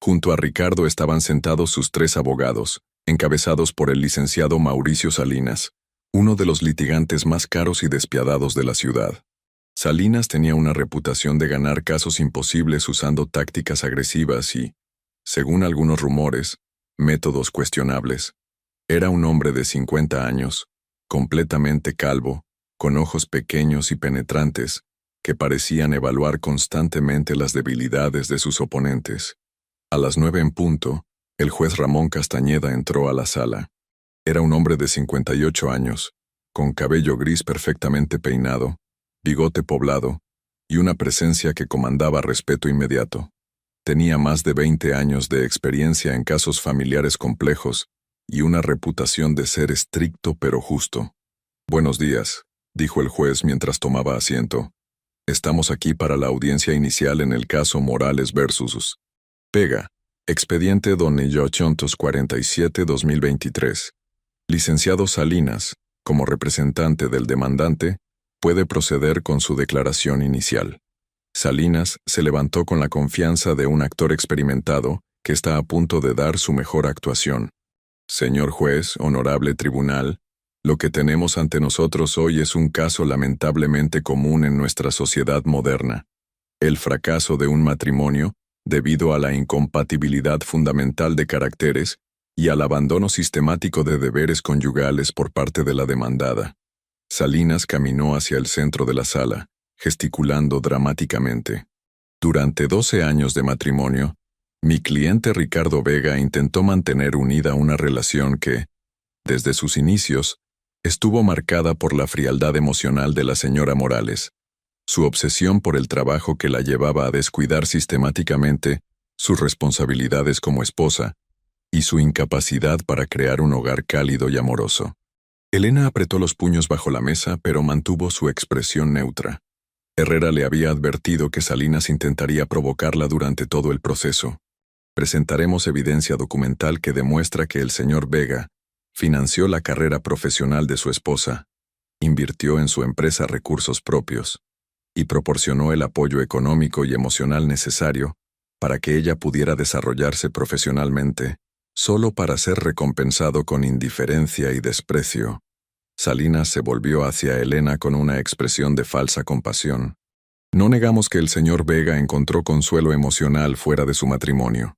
Junto a Ricardo estaban sentados sus 3 abogados, encabezados por el licenciado Mauricio Salinas, uno de los litigantes más caros y despiadados de la ciudad. Salinas tenía una reputación de ganar casos imposibles usando tácticas agresivas y, según algunos rumores, métodos cuestionables. Era un hombre de 50 años, completamente calvo, con ojos pequeños y penetrantes, que parecían evaluar constantemente las debilidades de sus oponentes. A las 9 en punto, el juez Ramón Castañeda entró a la sala. Era un hombre de 58 años, con cabello gris perfectamente peinado, bigote poblado, y una presencia que comandaba respeto inmediato. Tenía más de 20 años de experiencia en casos familiares complejos y una reputación de ser estricto pero justo. «Buenos días», dijo el juez mientras tomaba asiento. «Estamos aquí para la audiencia inicial en el caso Morales versus Vega, expediente Don 847-2023. Licenciado Salinas, como representante del demandante, puede proceder con su declaración inicial». Salinas se levantó con la confianza de un actor experimentado que está a punto de dar su mejor actuación. «Señor juez, honorable tribunal, lo que tenemos ante nosotros hoy es un caso lamentablemente común en nuestra sociedad moderna. El fracaso de un matrimonio, debido a la incompatibilidad fundamental de caracteres y al abandono sistemático de deberes conyugales por parte de la demandada». Salinas caminó hacia el centro de la sala, gesticulando dramáticamente. «Durante 12 años de matrimonio, mi cliente Ricardo Vega intentó mantener unida una relación que, desde sus inicios, estuvo marcada por la frialdad emocional de la señora Morales, su obsesión por el trabajo que la llevaba a descuidar sistemáticamente sus responsabilidades como esposa y su incapacidad para crear un hogar cálido y amoroso». Elena apretó los puños bajo la mesa, pero mantuvo su expresión neutra. Herrera le había advertido que Salinas intentaría provocarla durante todo el proceso. «Presentaremos evidencia documental que demuestra que el señor Vega financió la carrera profesional de su esposa, invirtió en su empresa recursos propios y proporcionó el apoyo económico y emocional necesario para que ella pudiera desarrollarse profesionalmente, solo para ser recompensado con indiferencia y desprecio». Salinas se volvió hacia Elena con una expresión de falsa compasión. «No negamos que el señor Vega encontró consuelo emocional fuera de su matrimonio.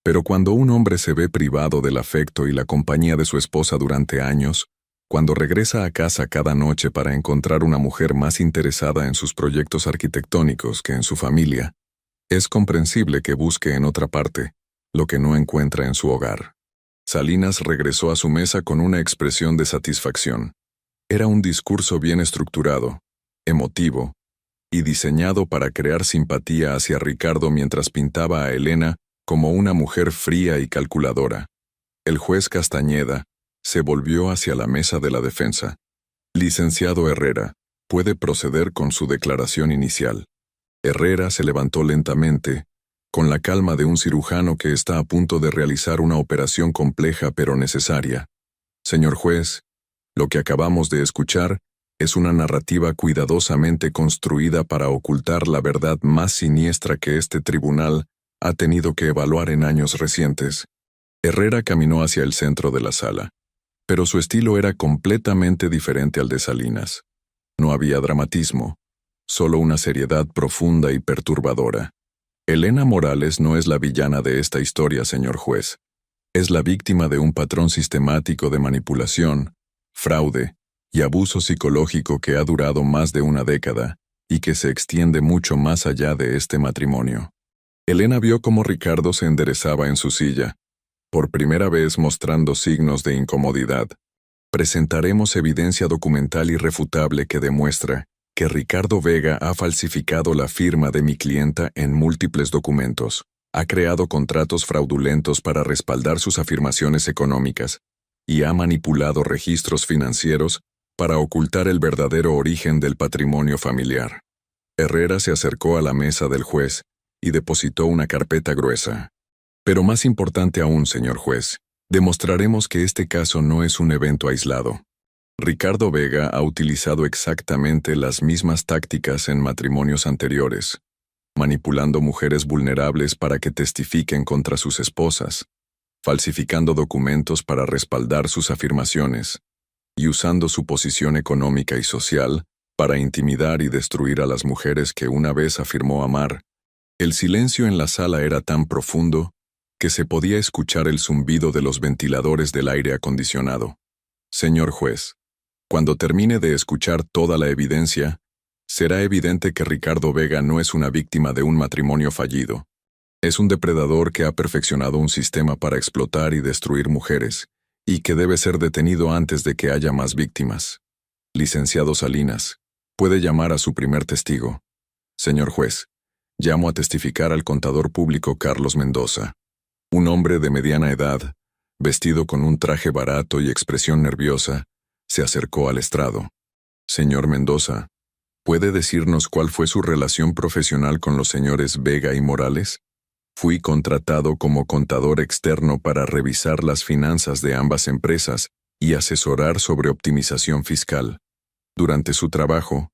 Pero cuando un hombre se ve privado del afecto y la compañía de su esposa durante años, cuando regresa a casa cada noche para encontrar una mujer más interesada en sus proyectos arquitectónicos que en su familia, es comprensible que busque en otra parte lo que no encuentra en su hogar». Salinas regresó a su mesa con una expresión de satisfacción. Era un discurso bien estructurado, emotivo, y diseñado para crear simpatía hacia Ricardo mientras pintaba a Elena como una mujer fría y calculadora. El juez Castañeda se volvió hacia la mesa de la defensa. «Licenciado Herrera, puede proceder con su declaración inicial». Herrera se levantó lentamente, con la calma de un cirujano que está a punto de realizar una operación compleja pero necesaria. «Señor juez, lo que acabamos de escuchar es una narrativa cuidadosamente construida para ocultar la verdad más siniestra que este tribunal ha tenido que evaluar en años recientes». Herrera caminó hacia el centro de la sala, pero su estilo era completamente diferente al de Salinas. No había dramatismo, solo una seriedad profunda y perturbadora. «Elena Morales no es la villana de esta historia, señor juez. Es la víctima de un patrón sistemático de manipulación, fraude y abuso psicológico que ha durado más de una década y que se extiende mucho más allá de este matrimonio». Elena vio cómo Ricardo se enderezaba en su silla, por primera vez mostrando signos de incomodidad. «Presentaremos evidencia documental irrefutable que demuestra que Ricardo Vega ha falsificado la firma de mi clienta en múltiples documentos, ha creado contratos fraudulentos para respaldar sus afirmaciones económicas y ha manipulado registros financieros para ocultar el verdadero origen del patrimonio familiar». Herrera se acercó a la mesa del juez y depositó una carpeta gruesa. «Pero más importante aún, señor juez, demostraremos que este caso no es un evento aislado. Ricardo Vega ha utilizado exactamente las mismas tácticas en matrimonios anteriores, manipulando mujeres vulnerables para que testifiquen contra sus esposas, falsificando documentos para respaldar sus afirmaciones, y usando su posición económica y social para intimidar y destruir a las mujeres que una vez afirmó amar». El silencio en la sala era tan profundo que se podía escuchar el zumbido de los ventiladores del aire acondicionado. «Señor juez, Cuando termine de escuchar toda la evidencia, será evidente que Ricardo Vega no es una víctima de un matrimonio fallido. Es un depredador que ha perfeccionado un sistema para explotar y destruir mujeres, y que debe ser detenido antes de que haya más víctimas. Licenciado Salinas, puede llamar a su primer testigo. Señor juez, llamo a testificar al contador público Carlos Mendoza, un hombre de mediana edad, vestido con un traje barato y expresión nerviosa, se acercó al estrado. Señor Mendoza, ¿puede decirnos cuál fue su relación profesional con los señores Vega y Morales? Fui contratado como contador externo para revisar las finanzas de ambas empresas y asesorar sobre optimización fiscal. Durante su trabajo,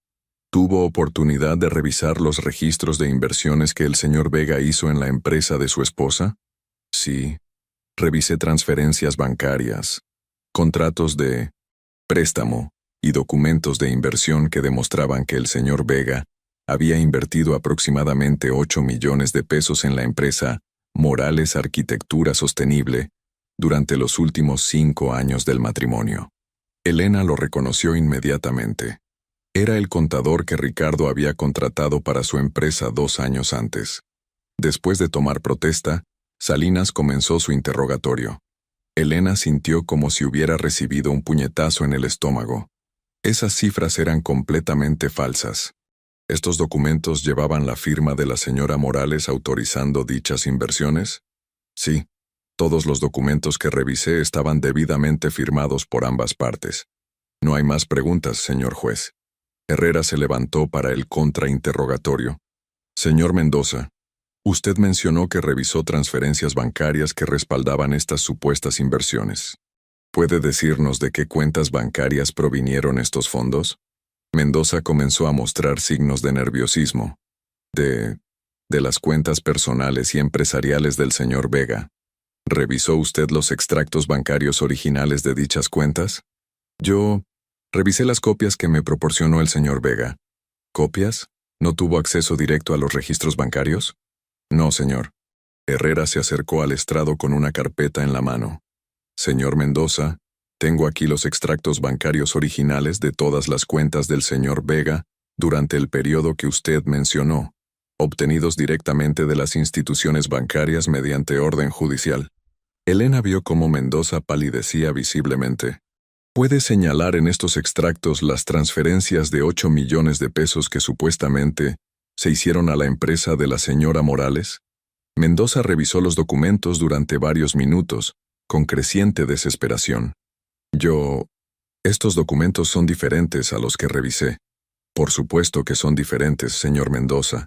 ¿tuvo oportunidad de revisar los registros de inversiones que el señor Vega hizo en la empresa de su esposa? Sí. Revisé transferencias bancarias, contratos de préstamo y documentos de inversión que demostraban que el señor Vega había invertido aproximadamente 8 millones de pesos en la empresa Morales Arquitectura Sostenible durante los últimos 5 años del matrimonio. Elena lo reconoció inmediatamente. Era el contador que Ricardo había contratado para su empresa 2 años antes. Después de tomar protesta, Salinas comenzó su interrogatorio. Elena sintió como si hubiera recibido un puñetazo en el estómago. Esas cifras eran completamente falsas. ¿Estos documentos llevaban la firma de la señora Morales autorizando dichas inversiones? Sí, todos los documentos que revisé estaban debidamente firmados por ambas partes. No hay más preguntas, señor juez. Herrera se levantó para el contrainterrogatorio. Señor Mendoza, usted mencionó que revisó transferencias bancarias que respaldaban estas supuestas inversiones. ¿Puede decirnos de qué cuentas bancarias provinieron estos fondos? Mendoza comenzó a mostrar signos de nerviosismo. De las cuentas personales y empresariales del señor Vega. ¿Revisó usted los extractos bancarios originales de dichas cuentas? Yo revisé las copias que me proporcionó el señor Vega. ¿Copias? ¿No tuvo acceso directo a los registros bancarios? No, señor. Herrera se acercó al estrado con una carpeta en la mano. Señor Mendoza, tengo aquí los extractos bancarios originales de todas las cuentas del señor Vega durante el periodo que usted mencionó, obtenidos directamente de las instituciones bancarias mediante orden judicial. Elena vio cómo Mendoza palidecía visiblemente. ¿Puede señalar en estos extractos las transferencias de 8 millones de pesos que supuestamente se hicieron a la empresa de la señora Morales? Mendoza revisó los documentos durante varios minutos, con creciente desesperación. Estos documentos son diferentes a los que revisé. Por supuesto que son diferentes, señor Mendoza,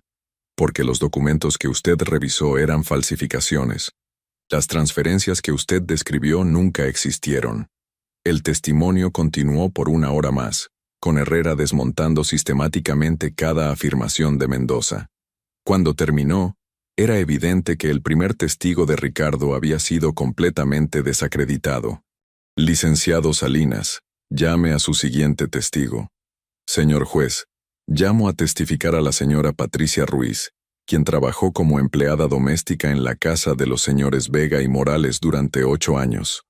porque los documentos que usted revisó eran falsificaciones. Las transferencias que usted describió nunca existieron. El testimonio continuó por 1 hora más, con Herrera desmontando sistemáticamente cada afirmación de Mendoza. Cuando terminó, era evidente que el primer testigo de Ricardo había sido completamente desacreditado. Licenciado Salinas, llame a su siguiente testigo. Señor juez, llamo a testificar a la señora Patricia Ruiz, quien trabajó como empleada doméstica en la casa de los señores Vega y Morales durante 8 años.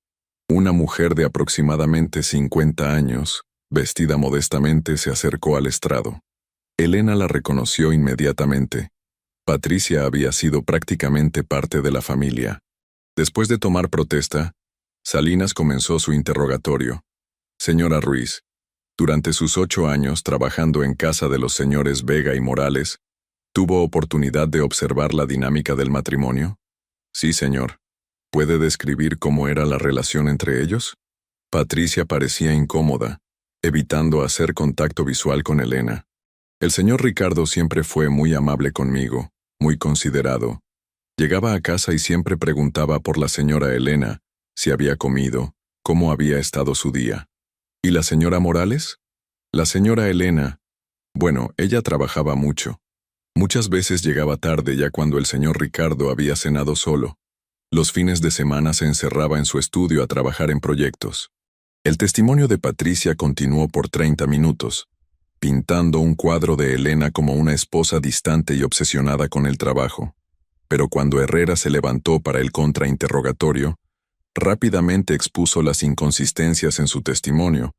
Una mujer de aproximadamente 50 años, vestida modestamente, se acercó al estrado. Elena la reconoció inmediatamente. Patricia había sido prácticamente parte de la familia. Después de tomar protesta, Salinas comenzó su interrogatorio. Señora Ruiz, durante sus 8 años trabajando en casa de los señores Vega y Morales, ¿tuvo oportunidad de observar la dinámica del matrimonio? Sí, señor. ¿Puede describir cómo era la relación entre ellos? Patricia parecía incómoda, evitando hacer contacto visual con Elena. El señor Ricardo siempre fue muy amable conmigo, muy considerado. Llegaba a casa y siempre preguntaba por la señora Elena, si había comido, cómo había estado su día. ¿Y la señora Morales? La señora Elena, bueno, ella trabajaba mucho. Muchas veces llegaba tarde ya cuando el señor Ricardo había cenado solo. Los fines de semana se encerraba en su estudio a trabajar en proyectos. El testimonio de Patricia continuó por 30 minutos, pintando un cuadro de Elena como una esposa distante y obsesionada con el trabajo. Pero cuando Herrera se levantó para el contrainterrogatorio, rápidamente expuso las inconsistencias en su testimonio,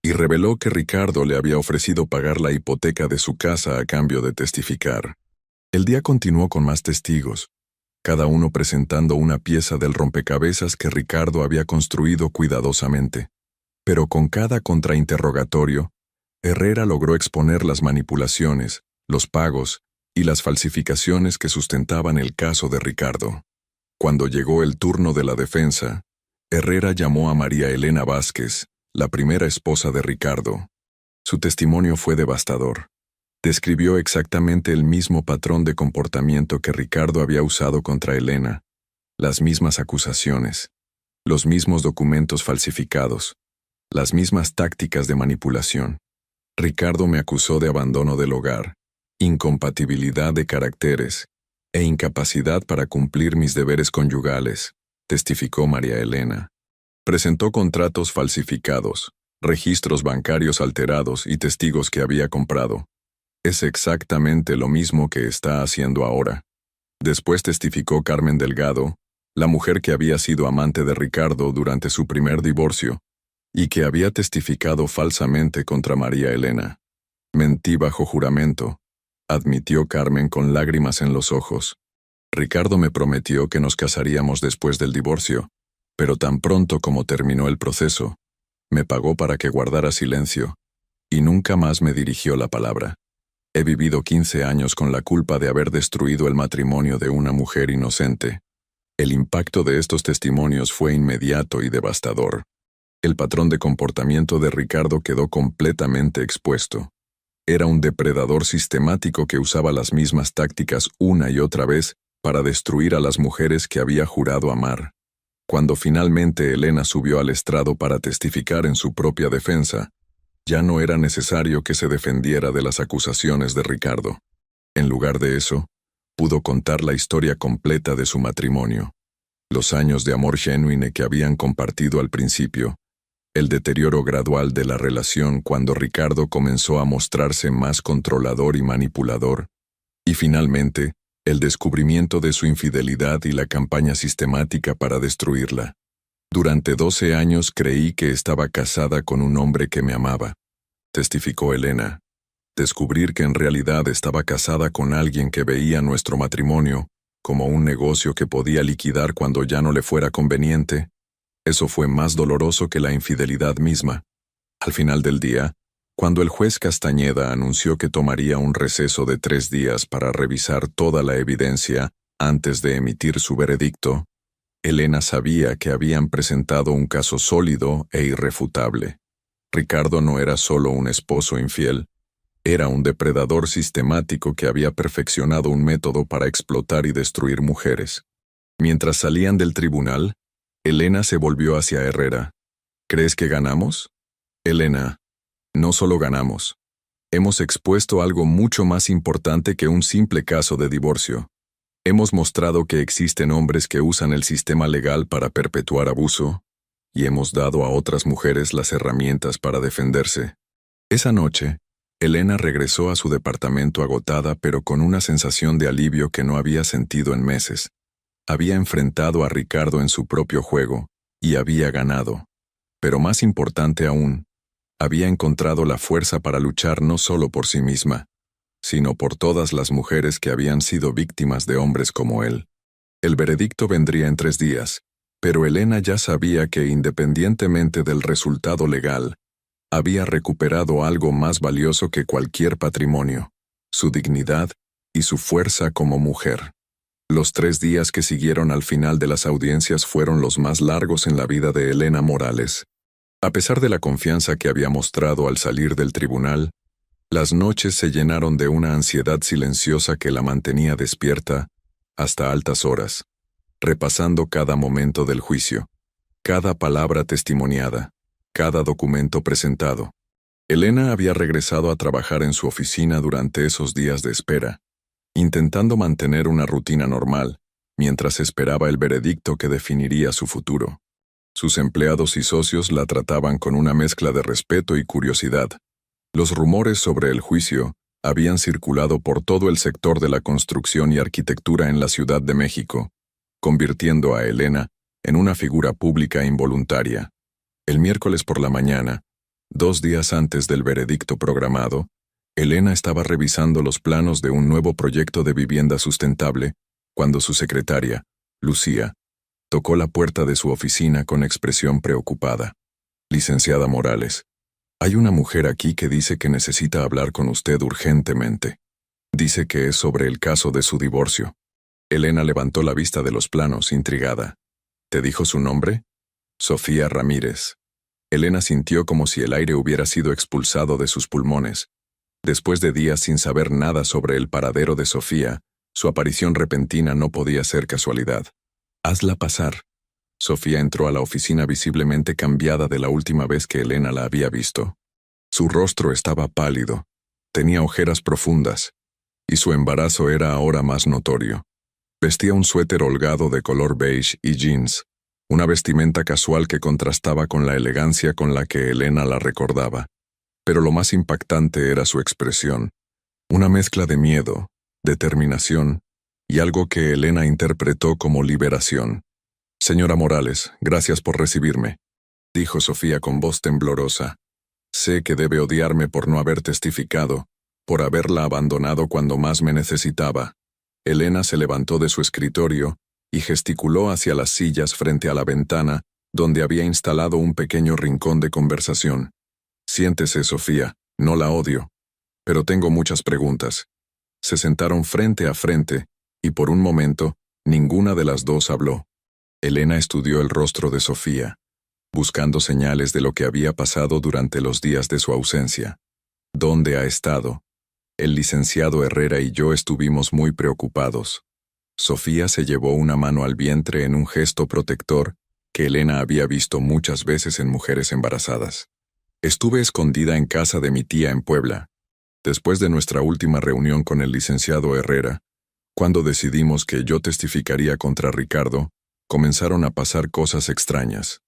y reveló que Ricardo le había ofrecido pagar la hipoteca de su casa a cambio de testificar. El día continuó con más testigos, cada uno presentando una pieza del rompecabezas que Ricardo había construido cuidadosamente. Pero con cada contrainterrogatorio, Herrera logró exponer las manipulaciones, los pagos y las falsificaciones que sustentaban el caso de Ricardo. Cuando llegó el turno de la defensa, Herrera llamó a María Elena Vázquez, la primera esposa de Ricardo. Su testimonio fue devastador. Describió exactamente el mismo patrón de comportamiento que Ricardo había usado contra Elena, las mismas acusaciones, los mismos documentos falsificados, las mismas tácticas de manipulación. Ricardo me acusó de abandono del hogar, incompatibilidad de caracteres e incapacidad para cumplir mis deberes conyugales, testificó María Elena. Presentó contratos falsificados, registros bancarios alterados y testigos que había comprado. Es exactamente lo mismo que está haciendo ahora. Después testificó Carmen Delgado, la mujer que había sido amante de Ricardo durante su primer divorcio, y que había testificado falsamente contra María Elena. Mentí bajo juramento, admitió Carmen con lágrimas en los ojos. Ricardo me prometió que nos casaríamos después del divorcio, pero tan pronto como terminó el proceso, me pagó para que guardara silencio, y nunca más me dirigió la palabra. He vivido 15 años con la culpa de haber destruido el matrimonio de una mujer inocente. El impacto de estos testimonios fue inmediato y devastador. El patrón de comportamiento de Ricardo quedó completamente expuesto. Era un depredador sistemático que usaba las mismas tácticas una y otra vez para destruir a las mujeres que había jurado amar. Cuando finalmente Elena subió al estrado para testificar en su propia defensa, ya no era necesario que se defendiera de las acusaciones de Ricardo. En lugar de eso, pudo contar la historia completa de su matrimonio, los años de amor genuino que habían compartido al principio, el deterioro gradual de la relación cuando Ricardo comenzó a mostrarse más controlador y manipulador, y finalmente, el descubrimiento de su infidelidad y la campaña sistemática para destruirla. Durante 12 años creí que estaba casada con un hombre que me amaba, testificó Elena. Descubrir que en realidad estaba casada con alguien que veía nuestro matrimonio como un negocio que podía liquidar cuando ya no le fuera conveniente, eso fue más doloroso que la infidelidad misma. Al final del día, cuando el juez Castañeda anunció que tomaría un receso de 3 días para revisar toda la evidencia antes de emitir su veredicto, Elena sabía que habían presentado un caso sólido e irrefutable. Ricardo no era solo un esposo infiel, era un depredador sistemático que había perfeccionado un método para explotar y destruir mujeres. Mientras salían del tribunal, Elena se volvió hacia Herrera. ¿Crees que ganamos? Elena, no solo ganamos. Hemos expuesto algo mucho más importante que un simple caso de divorcio. Hemos mostrado que existen hombres que usan el sistema legal para perpetuar abuso, y hemos dado a otras mujeres las herramientas para defenderse. Esa noche, Elena regresó a su departamento agotada pero con una sensación de alivio que no había sentido en meses. Había enfrentado a Ricardo en su propio juego, y había ganado. Pero más importante aún, había encontrado la fuerza para luchar no solo por sí misma, sino por todas las mujeres que habían sido víctimas de hombres como él. El veredicto vendría en 3 días, pero Elena ya sabía que independientemente del resultado legal, había recuperado algo más valioso que cualquier patrimonio, su dignidad y su fuerza como mujer. Los 3 días que siguieron al final de las audiencias fueron los más largos en la vida de Elena Morales. A pesar de la confianza que había mostrado al salir del tribunal, las noches se llenaron de una ansiedad silenciosa que la mantenía despierta hasta altas horas, repasando cada momento del juicio, cada palabra testimoniada, cada documento presentado. Elena había regresado a trabajar en su oficina durante esos días de espera, intentando mantener una rutina normal, mientras esperaba el veredicto que definiría su futuro. Sus empleados y socios la trataban con una mezcla de respeto y curiosidad. Los rumores sobre el juicio habían circulado por todo el sector de la construcción y arquitectura en la Ciudad de México, convirtiendo a Elena en una figura pública involuntaria. El miércoles por la mañana, 2 días antes del veredicto programado, Elena estaba revisando los planos de un nuevo proyecto de vivienda sustentable cuando su secretaria, Lucía, tocó la puerta de su oficina con expresión preocupada. Licenciada Morales, hay una mujer aquí que dice que necesita hablar con usted urgentemente. Dice que es sobre el caso de su divorcio. Elena levantó la vista de los planos, intrigada. ¿Te dijo su nombre? Sofía Ramírez. Elena sintió como si el aire hubiera sido expulsado de sus pulmones. Después de días sin saber nada sobre el paradero de Sofía, su aparición repentina no podía ser casualidad. Hazla pasar. Sofía entró a la oficina visiblemente cambiada de la última vez que Elena la había visto. Su rostro estaba pálido, tenía ojeras profundas, y su embarazo era ahora más notorio. Vestía un suéter holgado de color beige y jeans, una vestimenta casual que contrastaba con la elegancia con la que Elena la recordaba. Pero lo más impactante era su expresión, una mezcla de miedo, determinación y algo que Elena interpretó como liberación. Señora Morales, gracias por recibirme, dijo Sofía con voz temblorosa. Sé que debe odiarme por no haber testificado, por haberla abandonado cuando más me necesitaba. Elena se levantó de su escritorio y gesticuló hacia las sillas frente a la ventana, donde había instalado un pequeño rincón de conversación. Siéntese, Sofía, no la odio, pero tengo muchas preguntas. Se sentaron frente a frente, y por un momento, ninguna de las dos habló. Elena estudió el rostro de Sofía, buscando señales de lo que había pasado durante los días de su ausencia. ¿Dónde ha estado? El licenciado Herrera y yo estuvimos muy preocupados. Sofía se llevó una mano al vientre en un gesto protector que Elena había visto muchas veces en mujeres embarazadas. Estuve escondida en casa de mi tía en Puebla. Después de nuestra última reunión con el licenciado Herrera, cuando decidimos que yo testificaría contra Ricardo, comenzaron a pasar cosas extrañas.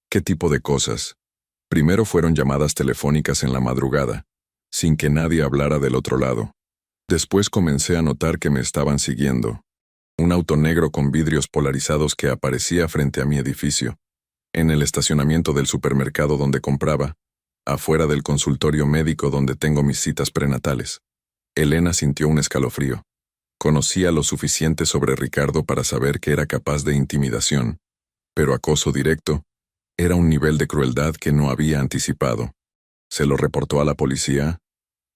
¿Qué tipo de cosas? Primero fueron llamadas telefónicas en la madrugada, sin que nadie hablara del otro lado. Después comencé a notar que me estaban siguiendo. Un auto negro con vidrios polarizados que aparecía frente a mi edificio, en el estacionamiento del supermercado donde compraba, afuera del consultorio médico donde tengo mis citas prenatales. Elena sintió un escalofrío. Conocía lo suficiente sobre Ricardo para saber que era capaz de intimidación, pero acoso directo era un nivel de crueldad que no había anticipado. ¿Se lo reportó a la policía?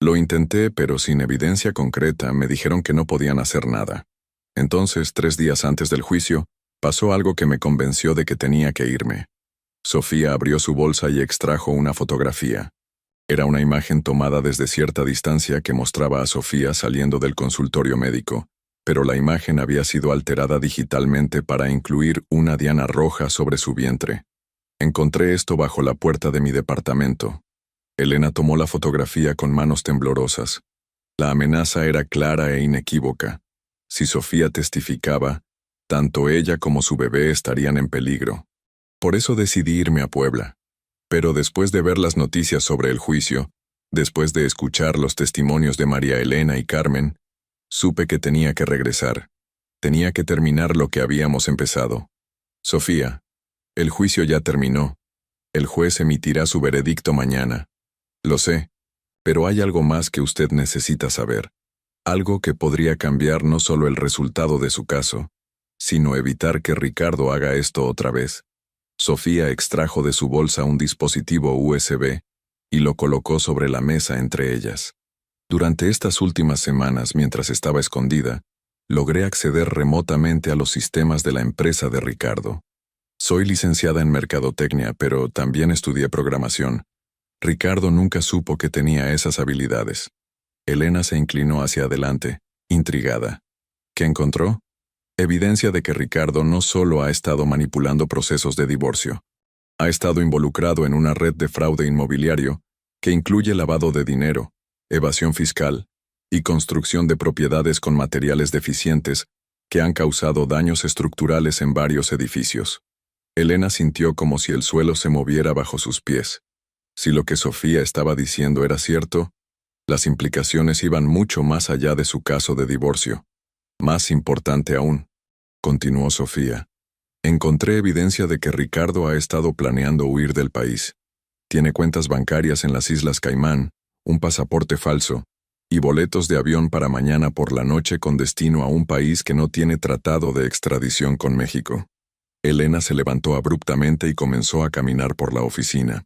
Lo intenté, pero sin evidencia concreta me dijeron que no podían hacer nada. Entonces, 3 días antes del juicio, pasó algo que me convenció de que tenía que irme. Sofía abrió su bolsa y extrajo una fotografía. Era una imagen tomada desde cierta distancia que mostraba a Sofía saliendo del consultorio médico, pero la imagen había sido alterada digitalmente para incluir una diana roja sobre su vientre. Encontré esto bajo la puerta de mi departamento. Elena tomó la fotografía con manos temblorosas. La amenaza era clara e inequívoca. Si Sofía testificaba, tanto ella como su bebé estarían en peligro. Por eso decidí irme a Puebla. Pero después de ver las noticias sobre el juicio, después de escuchar los testimonios de María Elena y Carmen, supe que tenía que regresar. Tenía que terminar lo que habíamos empezado. Sofía, el juicio ya terminó. El juez emitirá su veredicto mañana. Lo sé, pero hay algo más que usted necesita saber. Algo que podría cambiar no solo el resultado de su caso, sino evitar que Ricardo haga esto otra vez. Sofía extrajo de su bolsa un dispositivo USB y lo colocó sobre la mesa entre ellas. Durante estas últimas semanas, mientras estaba escondida, logré acceder remotamente a los sistemas de la empresa de Ricardo. Soy licenciada en mercadotecnia, pero también estudié programación. Ricardo nunca supo que tenía esas habilidades. Elena se inclinó hacia adelante, intrigada. ¿Qué encontró? Evidencia de que Ricardo no solo ha estado manipulando procesos de divorcio. Ha estado involucrado en una red de fraude inmobiliario que incluye lavado de dinero, evasión fiscal y construcción de propiedades con materiales deficientes que han causado daños estructurales en varios edificios. Elena sintió como si el suelo se moviera bajo sus pies. Si lo que Sofía estaba diciendo era cierto, las implicaciones iban mucho más allá de su caso de divorcio. Más importante aún, continuó Sofía, encontré evidencia de que Ricardo ha estado planeando huir del país. Tiene cuentas bancarias en las Islas Caimán, un pasaporte falso, y boletos de avión para mañana por la noche con destino a un país que no tiene tratado de extradición con México. Elena se levantó abruptamente y comenzó a caminar por la oficina.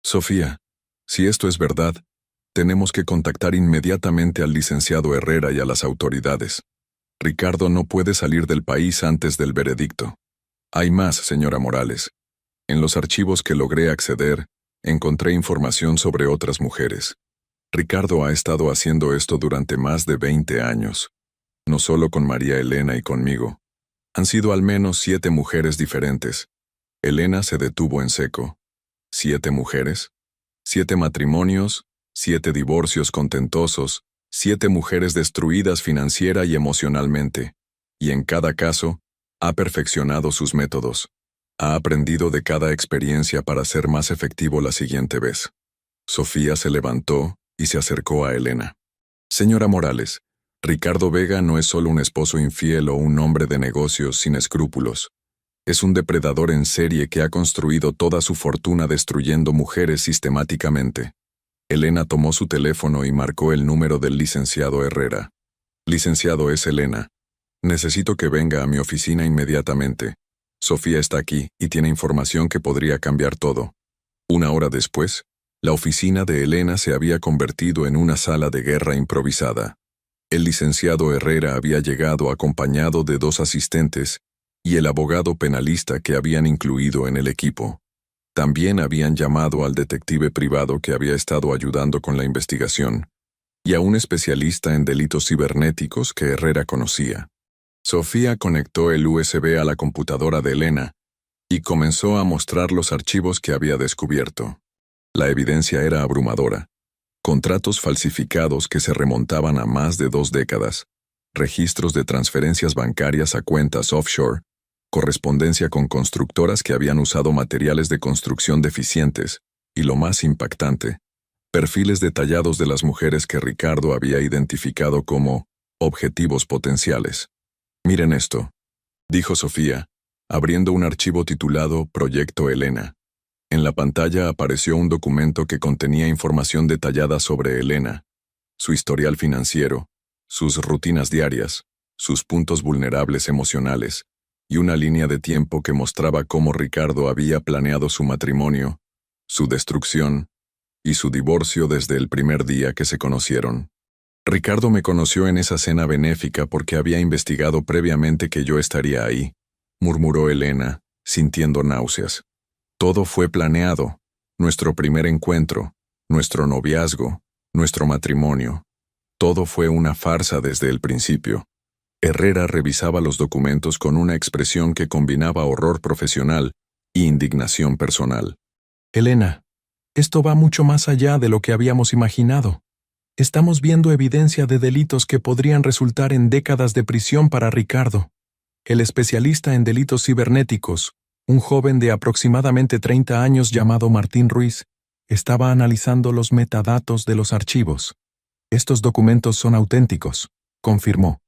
Sofía, si esto es verdad, tenemos que contactar inmediatamente al licenciado Herrera y a las autoridades. Ricardo no puede salir del país antes del veredicto. Hay más, señora Morales. En los archivos que logré acceder, encontré información sobre otras mujeres. Ricardo ha estado haciendo esto durante más de 20 años. No solo con María Elena y conmigo. Han sido al menos 7 mujeres diferentes. Elena se detuvo en seco. ¿7 mujeres? 7 matrimonios, 7 divorcios contentosos, 7 mujeres destruidas financiera y emocionalmente. Y en cada caso, ha perfeccionado sus métodos. Ha aprendido de cada experiencia para ser más efectivo la siguiente vez. Sofía se levantó y se acercó a Elena. Señora Morales, Ricardo Vega no es solo un esposo infiel o un hombre de negocios sin escrúpulos. Es un depredador en serie que ha construido toda su fortuna destruyendo mujeres sistemáticamente. Elena tomó su teléfono y marcó el número del licenciado Herrera. Licenciado, es Elena. Necesito que venga a mi oficina inmediatamente. Sofía está aquí y tiene información que podría cambiar todo. 1 hora después, la oficina de Elena se había convertido en una sala de guerra improvisada. El licenciado Herrera había llegado acompañado de 2 asistentes y el abogado penalista que habían incluido en el equipo. También habían llamado al detective privado que había estado ayudando con la investigación, y a un especialista en delitos cibernéticos que Herrera conocía. Sofía conectó el USB a la computadora de Elena y comenzó a mostrar los archivos que había descubierto. La evidencia era abrumadora. Contratos falsificados que se remontaban a más de 2 décadas, registros de transferencias bancarias a cuentas offshore, correspondencia con constructoras que habían usado materiales de construcción deficientes, y lo más impactante, perfiles detallados de las mujeres que Ricardo había identificado como objetivos potenciales. Miren esto, dijo Sofía, abriendo un archivo titulado Proyecto Elena. En la pantalla apareció un documento que contenía información detallada sobre Elena, su historial financiero, sus rutinas diarias, sus puntos vulnerables emocionales, y una línea de tiempo que mostraba cómo Ricardo había planeado su matrimonio, su destrucción y su divorcio desde el primer día que se conocieron. Ricardo me conoció en esa cena benéfica porque había investigado previamente que yo estaría ahí, murmuró Elena, sintiendo náuseas. Todo fue planeado, nuestro primer encuentro, nuestro noviazgo, nuestro matrimonio. Todo fue una farsa desde el principio. Herrera revisaba los documentos con una expresión que combinaba horror profesional e indignación personal. Elena, esto va mucho más allá de lo que habíamos imaginado. Estamos viendo evidencia de delitos que podrían resultar en décadas de prisión para Ricardo. El especialista en delitos cibernéticos, un joven de aproximadamente 30 años llamado Martín Ruiz, estaba analizando los metadatos de los archivos. Estos documentos son auténticos, confirmó.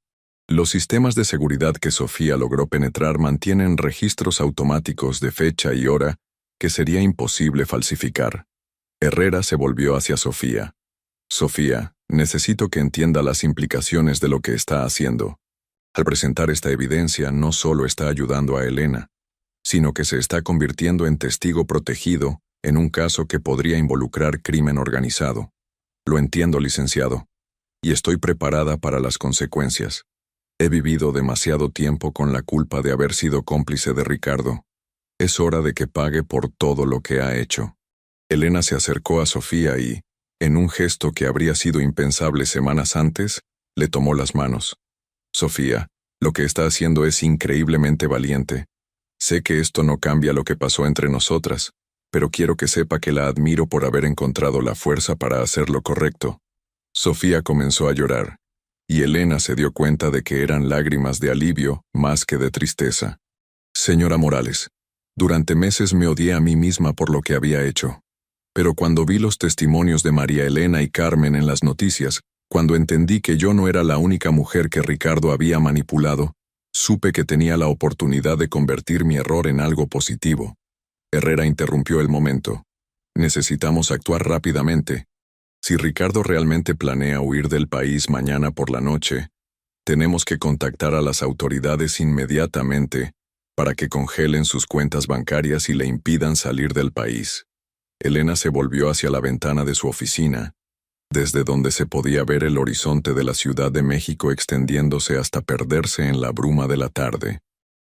Los sistemas de seguridad que Sofía logró penetrar mantienen registros automáticos de fecha y hora que sería imposible falsificar. Herrera se volvió hacia Sofía. Sofía, necesito que entienda las implicaciones de lo que está haciendo. Al presentar esta evidencia no solo está ayudando a Elena, sino que se está convirtiendo en testigo protegido en un caso que podría involucrar crimen organizado. Lo entiendo, licenciado, y estoy preparada para las consecuencias. He vivido demasiado tiempo con la culpa de haber sido cómplice de Ricardo. Es hora de que pague por todo lo que ha hecho. Elena se acercó a Sofía y, en un gesto que habría sido impensable semanas antes, le tomó las manos. Sofía, lo que está haciendo es increíblemente valiente. Sé que esto no cambia lo que pasó entre nosotras, pero quiero que sepa que la admiro por haber encontrado la fuerza para hacer lo correcto. Sofía comenzó a llorar, y Elena se dio cuenta de que eran lágrimas de alivio más que de tristeza. Señora Morales, durante meses me odié a mí misma por lo que había hecho. Pero cuando vi los testimonios de María Elena y Carmen en las noticias, cuando entendí que yo no era la única mujer que Ricardo había manipulado, supe que tenía la oportunidad de convertir mi error en algo positivo. Herrera interrumpió el momento. Necesitamos actuar rápidamente. Si Ricardo realmente planea huir del país mañana por la noche, tenemos que contactar a las autoridades inmediatamente para que congelen sus cuentas bancarias y le impidan salir del país. Elena se volvió hacia la ventana de su oficina, desde donde se podía ver el horizonte de la Ciudad de México extendiéndose hasta perderse en la bruma de la tarde.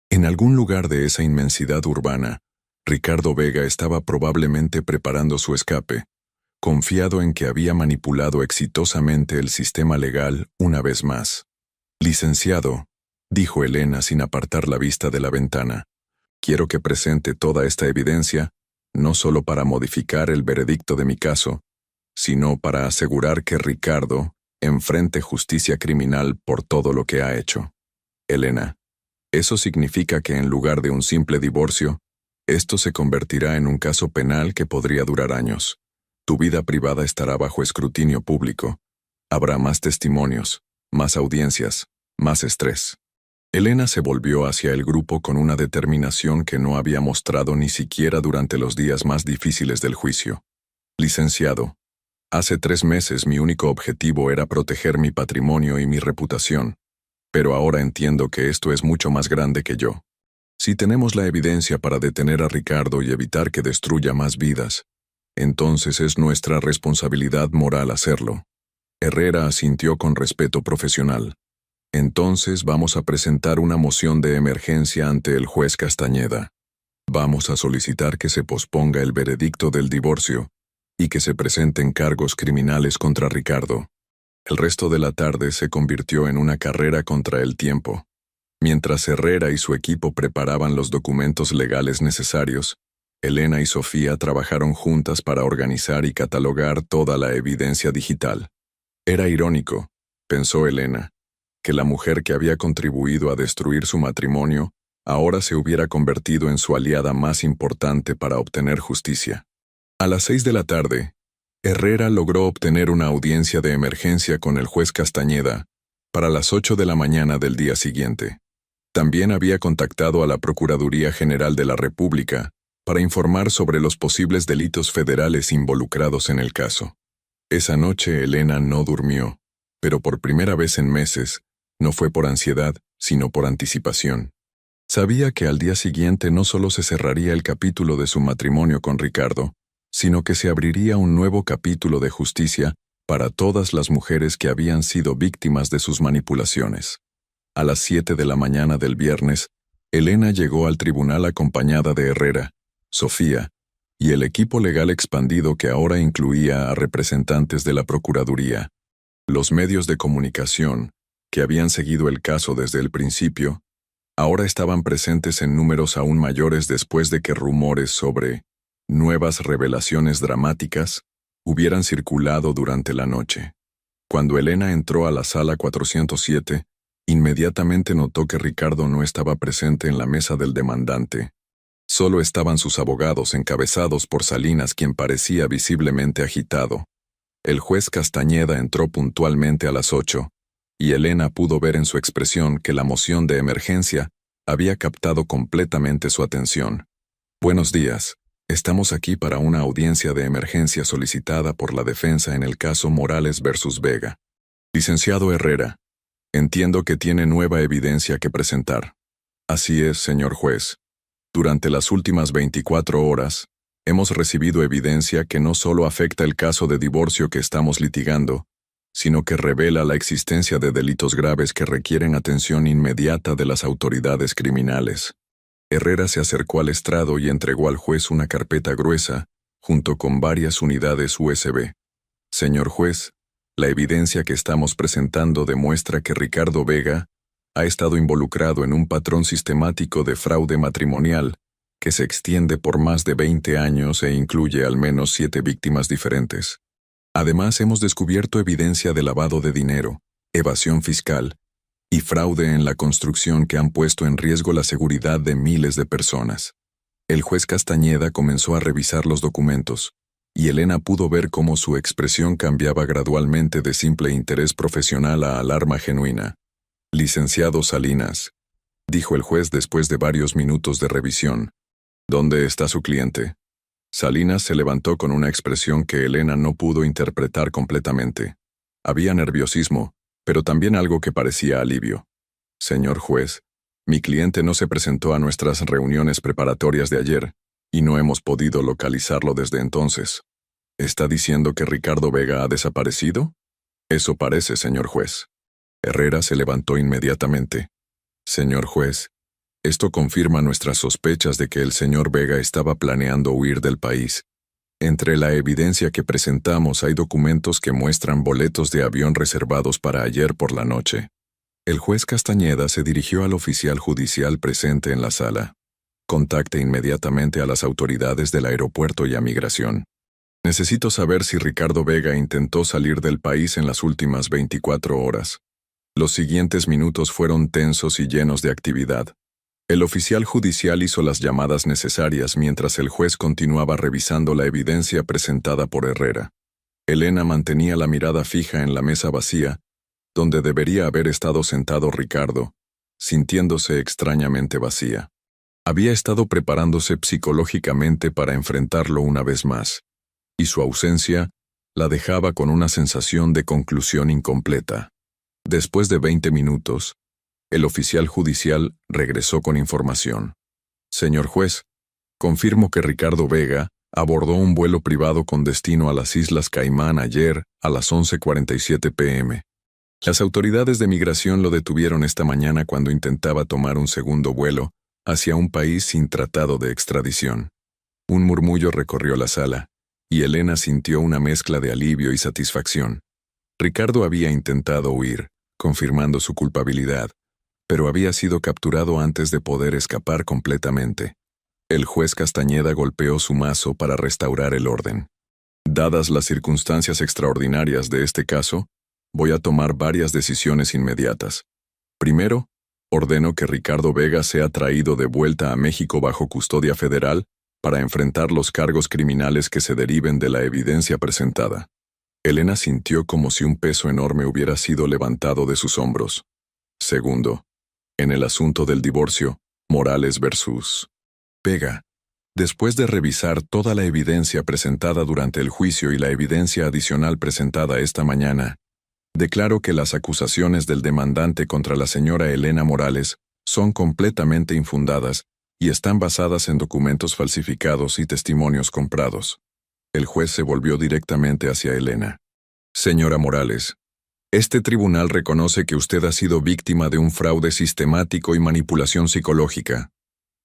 En algún lugar de esa inmensidad urbana, Ricardo Vega estaba probablemente preparando su escape, confiado en que había manipulado exitosamente el sistema legal una vez más. «Licenciado», dijo Elena sin apartar la vista de la ventana, «quiero que presente toda esta evidencia, no solo para modificar el veredicto de mi caso, sino para asegurar que Ricardo enfrente justicia criminal por todo lo que ha hecho». «Elena, eso significa que en lugar de un simple divorcio, esto se convertirá en un caso penal que podría durar años. Tu vida privada estará bajo escrutinio público. Habrá más testimonios, más audiencias, más estrés». Elena se volvió hacia el grupo con una determinación que no había mostrado ni siquiera durante los días más difíciles del juicio. «Licenciado, hace 3 meses mi único objetivo era proteger mi patrimonio y mi reputación, pero ahora entiendo que esto es mucho más grande que yo. Si tenemos la evidencia para detener a Ricardo y evitar que destruya más vidas, entonces es nuestra responsabilidad moral hacerlo». Herrera asintió con respeto profesional. «Entonces vamos a presentar una moción de emergencia ante el juez Castañeda. Vamos a solicitar que se posponga el veredicto del divorcio y que se presenten cargos criminales contra Ricardo». El resto de la tarde se convirtió en una carrera contra el tiempo. Mientras Herrera y su equipo preparaban los documentos legales necesarios, Elena y Sofía trabajaron juntas para organizar y catalogar toda la evidencia digital. Era irónico, pensó Elena, que la mujer que había contribuido a destruir su matrimonio ahora se hubiera convertido en su aliada más importante para obtener justicia. A las 6 de la tarde, Herrera logró obtener una audiencia de emergencia con el juez Castañeda para las 8 de la mañana del día siguiente. También había contactado a la Procuraduría General de la República para informar sobre los posibles delitos federales involucrados en el caso. Esa noche Elena no durmió, pero por primera vez en meses, no fue por ansiedad, sino por anticipación. Sabía que al día siguiente no solo se cerraría el capítulo de su matrimonio con Ricardo, sino que se abriría un nuevo capítulo de justicia para todas las mujeres que habían sido víctimas de sus manipulaciones. A las 7 de la mañana del viernes, Elena llegó al tribunal acompañada de Herrera, Sofía y el equipo legal expandido que ahora incluía a representantes de la Procuraduría. Los medios de comunicación, que habían seguido el caso desde el principio, ahora estaban presentes en números aún mayores después de que rumores sobre nuevas revelaciones dramáticas hubieran circulado durante la noche. Cuando Elena entró a la sala 407, inmediatamente notó que Ricardo no estaba presente en la mesa del demandante. Solo estaban sus abogados encabezados por Salinas, quien parecía visiblemente agitado. El juez Castañeda entró puntualmente a las 8, y Elena pudo ver en su expresión que la moción de emergencia había captado completamente su atención. «Buenos días. Estamos aquí para una audiencia de emergencia solicitada por la defensa en el caso Morales versus Vega. Licenciado Herrera, entiendo que tiene nueva evidencia que presentar». «Así es, señor juez. Durante las últimas 24 horas, hemos recibido evidencia que no solo afecta el caso de divorcio que estamos litigando, sino que revela la existencia de delitos graves que requieren atención inmediata de las autoridades criminales». Herrera se acercó al estrado y entregó al juez una carpeta gruesa, junto con varias unidades USB. «Señor juez, la evidencia que estamos presentando demuestra que Ricardo Vega ha estado involucrado en un patrón sistemático de fraude matrimonial que se extiende por más de 20 años e incluye al menos 7 víctimas diferentes. Además, hemos descubierto evidencia de lavado de dinero, evasión fiscal y fraude en la construcción que han puesto en riesgo la seguridad de miles de personas». El juez Castañeda comenzó a revisar los documentos, y Elena pudo ver cómo su expresión cambiaba gradualmente de simple interés profesional a alarma genuina. «Licenciado Salinas», dijo el juez después de varios minutos de revisión, «¿dónde está su cliente?». Salinas se levantó con una expresión que Elena no pudo interpretar completamente. Había nerviosismo, pero también algo que parecía alivio. Señor juez, mi cliente no se presentó a nuestras reuniones preparatorias de ayer, y no hemos podido localizarlo desde entonces. ¿Está diciendo que Ricardo Vega ha desaparecido? Eso parece, señor juez. Herrera se levantó inmediatamente. Señor juez, esto confirma nuestras sospechas de que el señor Vega estaba planeando huir del país. Entre la evidencia que presentamos hay documentos que muestran boletos de avión reservados para ayer por la noche. El juez Castañeda se dirigió al oficial judicial presente en la sala. Contacte inmediatamente a las autoridades del aeropuerto y a migración. Necesito saber si Ricardo Vega intentó salir del país en las últimas 24 horas. Los siguientes minutos fueron tensos y llenos de actividad. El oficial judicial hizo las llamadas necesarias mientras el juez continuaba revisando la evidencia presentada por Herrera. Elena mantenía la mirada fija en la mesa vacía, donde debería haber estado sentado Ricardo, sintiéndose extrañamente vacía. Había estado preparándose psicológicamente para enfrentarlo una vez más, y su ausencia la dejaba con una sensación de conclusión incompleta. Después de 20 minutos, el oficial judicial regresó con información. Señor juez, confirmo que Ricardo Vega abordó un vuelo privado con destino a las Islas Caimán ayer a las 11:47 p.m. Las autoridades de migración lo detuvieron esta mañana cuando intentaba tomar un segundo vuelo hacia un país sin tratado de extradición. Un murmullo recorrió la sala, y Elena sintió una mezcla de alivio y satisfacción. Ricardo había intentado huir, confirmando su culpabilidad, pero había sido capturado antes de poder escapar completamente. El juez Castañeda golpeó su mazo para restaurar el orden. Dadas las circunstancias extraordinarias de este caso, voy a tomar varias decisiones inmediatas. Primero, ordeno que Ricardo Vega sea traído de vuelta a México bajo custodia federal para enfrentar los cargos criminales que se deriven de la evidencia presentada. Elena sintió como si un peso enorme hubiera sido levantado de sus hombros. Segundo, en el asunto del divorcio, Morales versus Vega. Después de revisar toda la evidencia presentada durante el juicio y la evidencia adicional presentada esta mañana, declaro que las acusaciones del demandante contra la señora Elena Morales son completamente infundadas y están basadas en documentos falsificados y testimonios comprados. El juez se volvió directamente hacia Elena. Señora Morales, este tribunal reconoce que usted ha sido víctima de un fraude sistemático y manipulación psicológica.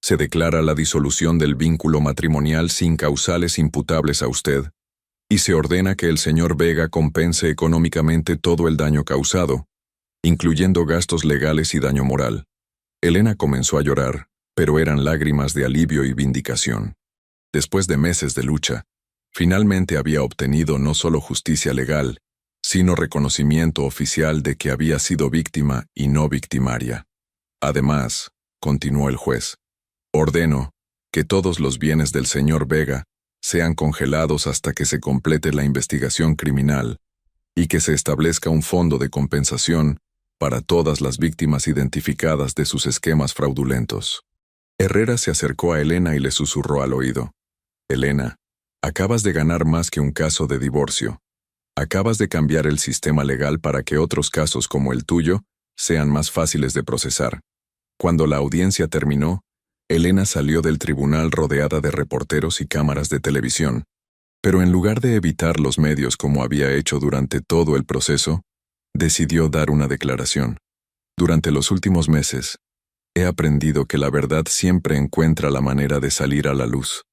Se declara la disolución del vínculo matrimonial sin causales imputables a usted, y se ordena que el señor Vega compense económicamente todo el daño causado, incluyendo gastos legales y daño moral. Elena comenzó a llorar, pero eran lágrimas de alivio y vindicación. Después de meses de lucha, finalmente había obtenido no solo justicia legal, sino reconocimiento oficial de que había sido víctima y no victimaria. Además, continuó el juez, ordeno que todos los bienes del señor Vega sean congelados hasta que se complete la investigación criminal y que se establezca un fondo de compensación para todas las víctimas identificadas de sus esquemas fraudulentos. Herrera se acercó a Elena y le susurró al oído. Elena, acabas de ganar más que un caso de divorcio. Acabas de cambiar el sistema legal para que otros casos como el tuyo sean más fáciles de procesar. Cuando la audiencia terminó, Elena salió del tribunal rodeada de reporteros y cámaras de televisión, pero en lugar de evitar los medios como había hecho durante todo el proceso, decidió dar una declaración. Durante los últimos meses, he aprendido que la verdad siempre encuentra la manera de salir a la luz,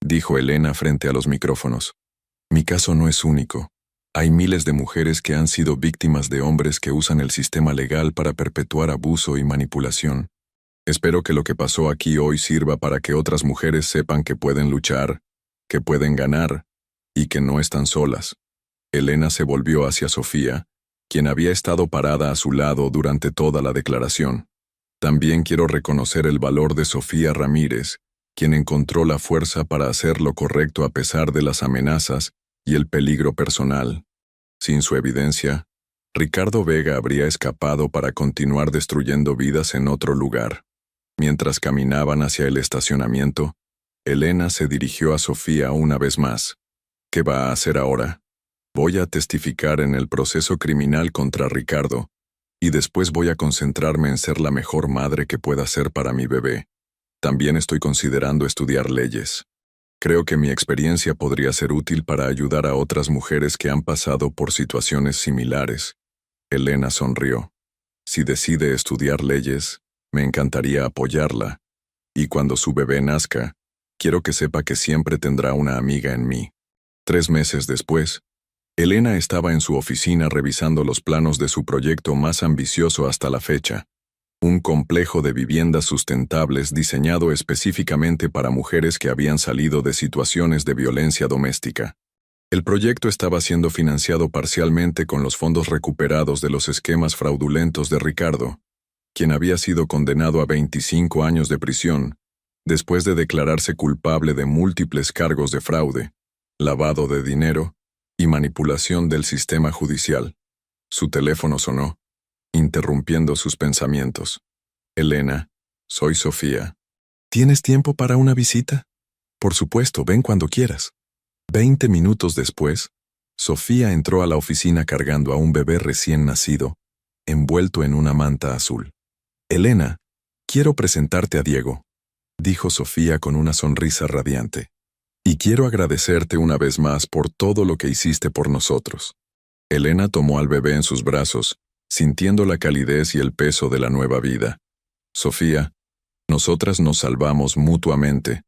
dijo Elena frente a los micrófonos. Mi caso no es único. Hay miles de mujeres que han sido víctimas de hombres que usan el sistema legal para perpetuar abuso y manipulación. Espero que lo que pasó aquí hoy sirva para que otras mujeres sepan que pueden luchar, que pueden ganar, y que no están solas. Elena se volvió hacia Sofía, quien había estado parada a su lado durante toda la declaración. También quiero reconocer el valor de Sofía Ramírez, quien encontró la fuerza para hacer lo correcto a pesar de las amenazas y el peligro personal. Sin su evidencia, Ricardo Vega habría escapado para continuar destruyendo vidas en otro lugar. Mientras caminaban hacia el estacionamiento, Elena se dirigió a Sofía una vez más. ¿Qué va a hacer ahora? Voy a testificar en el proceso criminal contra Ricardo, y después voy a concentrarme en ser la mejor madre que pueda ser para mi bebé. También estoy considerando estudiar leyes. Creo que mi experiencia podría ser útil para ayudar a otras mujeres que han pasado por situaciones similares. Elena sonrió. Si decide estudiar leyes, me encantaría apoyarla. Y cuando su bebé nazca, quiero que sepa que siempre tendrá una amiga en mí. 3 meses después, Elena estaba en su oficina revisando los planos de su proyecto más ambicioso hasta la fecha. Un complejo de viviendas sustentables diseñado específicamente para mujeres que habían salido de situaciones de violencia doméstica. El proyecto estaba siendo financiado parcialmente con los fondos recuperados de los esquemas fraudulentos de Ricardo, quien había sido condenado a 25 años de prisión, después de declararse culpable de múltiples cargos de fraude, lavado de dinero y manipulación del sistema judicial. Su teléfono sonó, interrumpiendo sus pensamientos. Elena, soy Sofía. ¿Tienes tiempo para una visita? Por supuesto, ven cuando quieras. 20 minutos después, Sofía entró a la oficina cargando a un bebé recién nacido, envuelto en una manta azul. Elena, quiero presentarte a Diego, dijo Sofía con una sonrisa radiante. Y quiero agradecerte una vez más por todo lo que hiciste por nosotros. Elena tomó al bebé en sus brazos, sintiendo la calidez y el peso de la nueva vida. Sofía, nosotras nos salvamos mutuamente,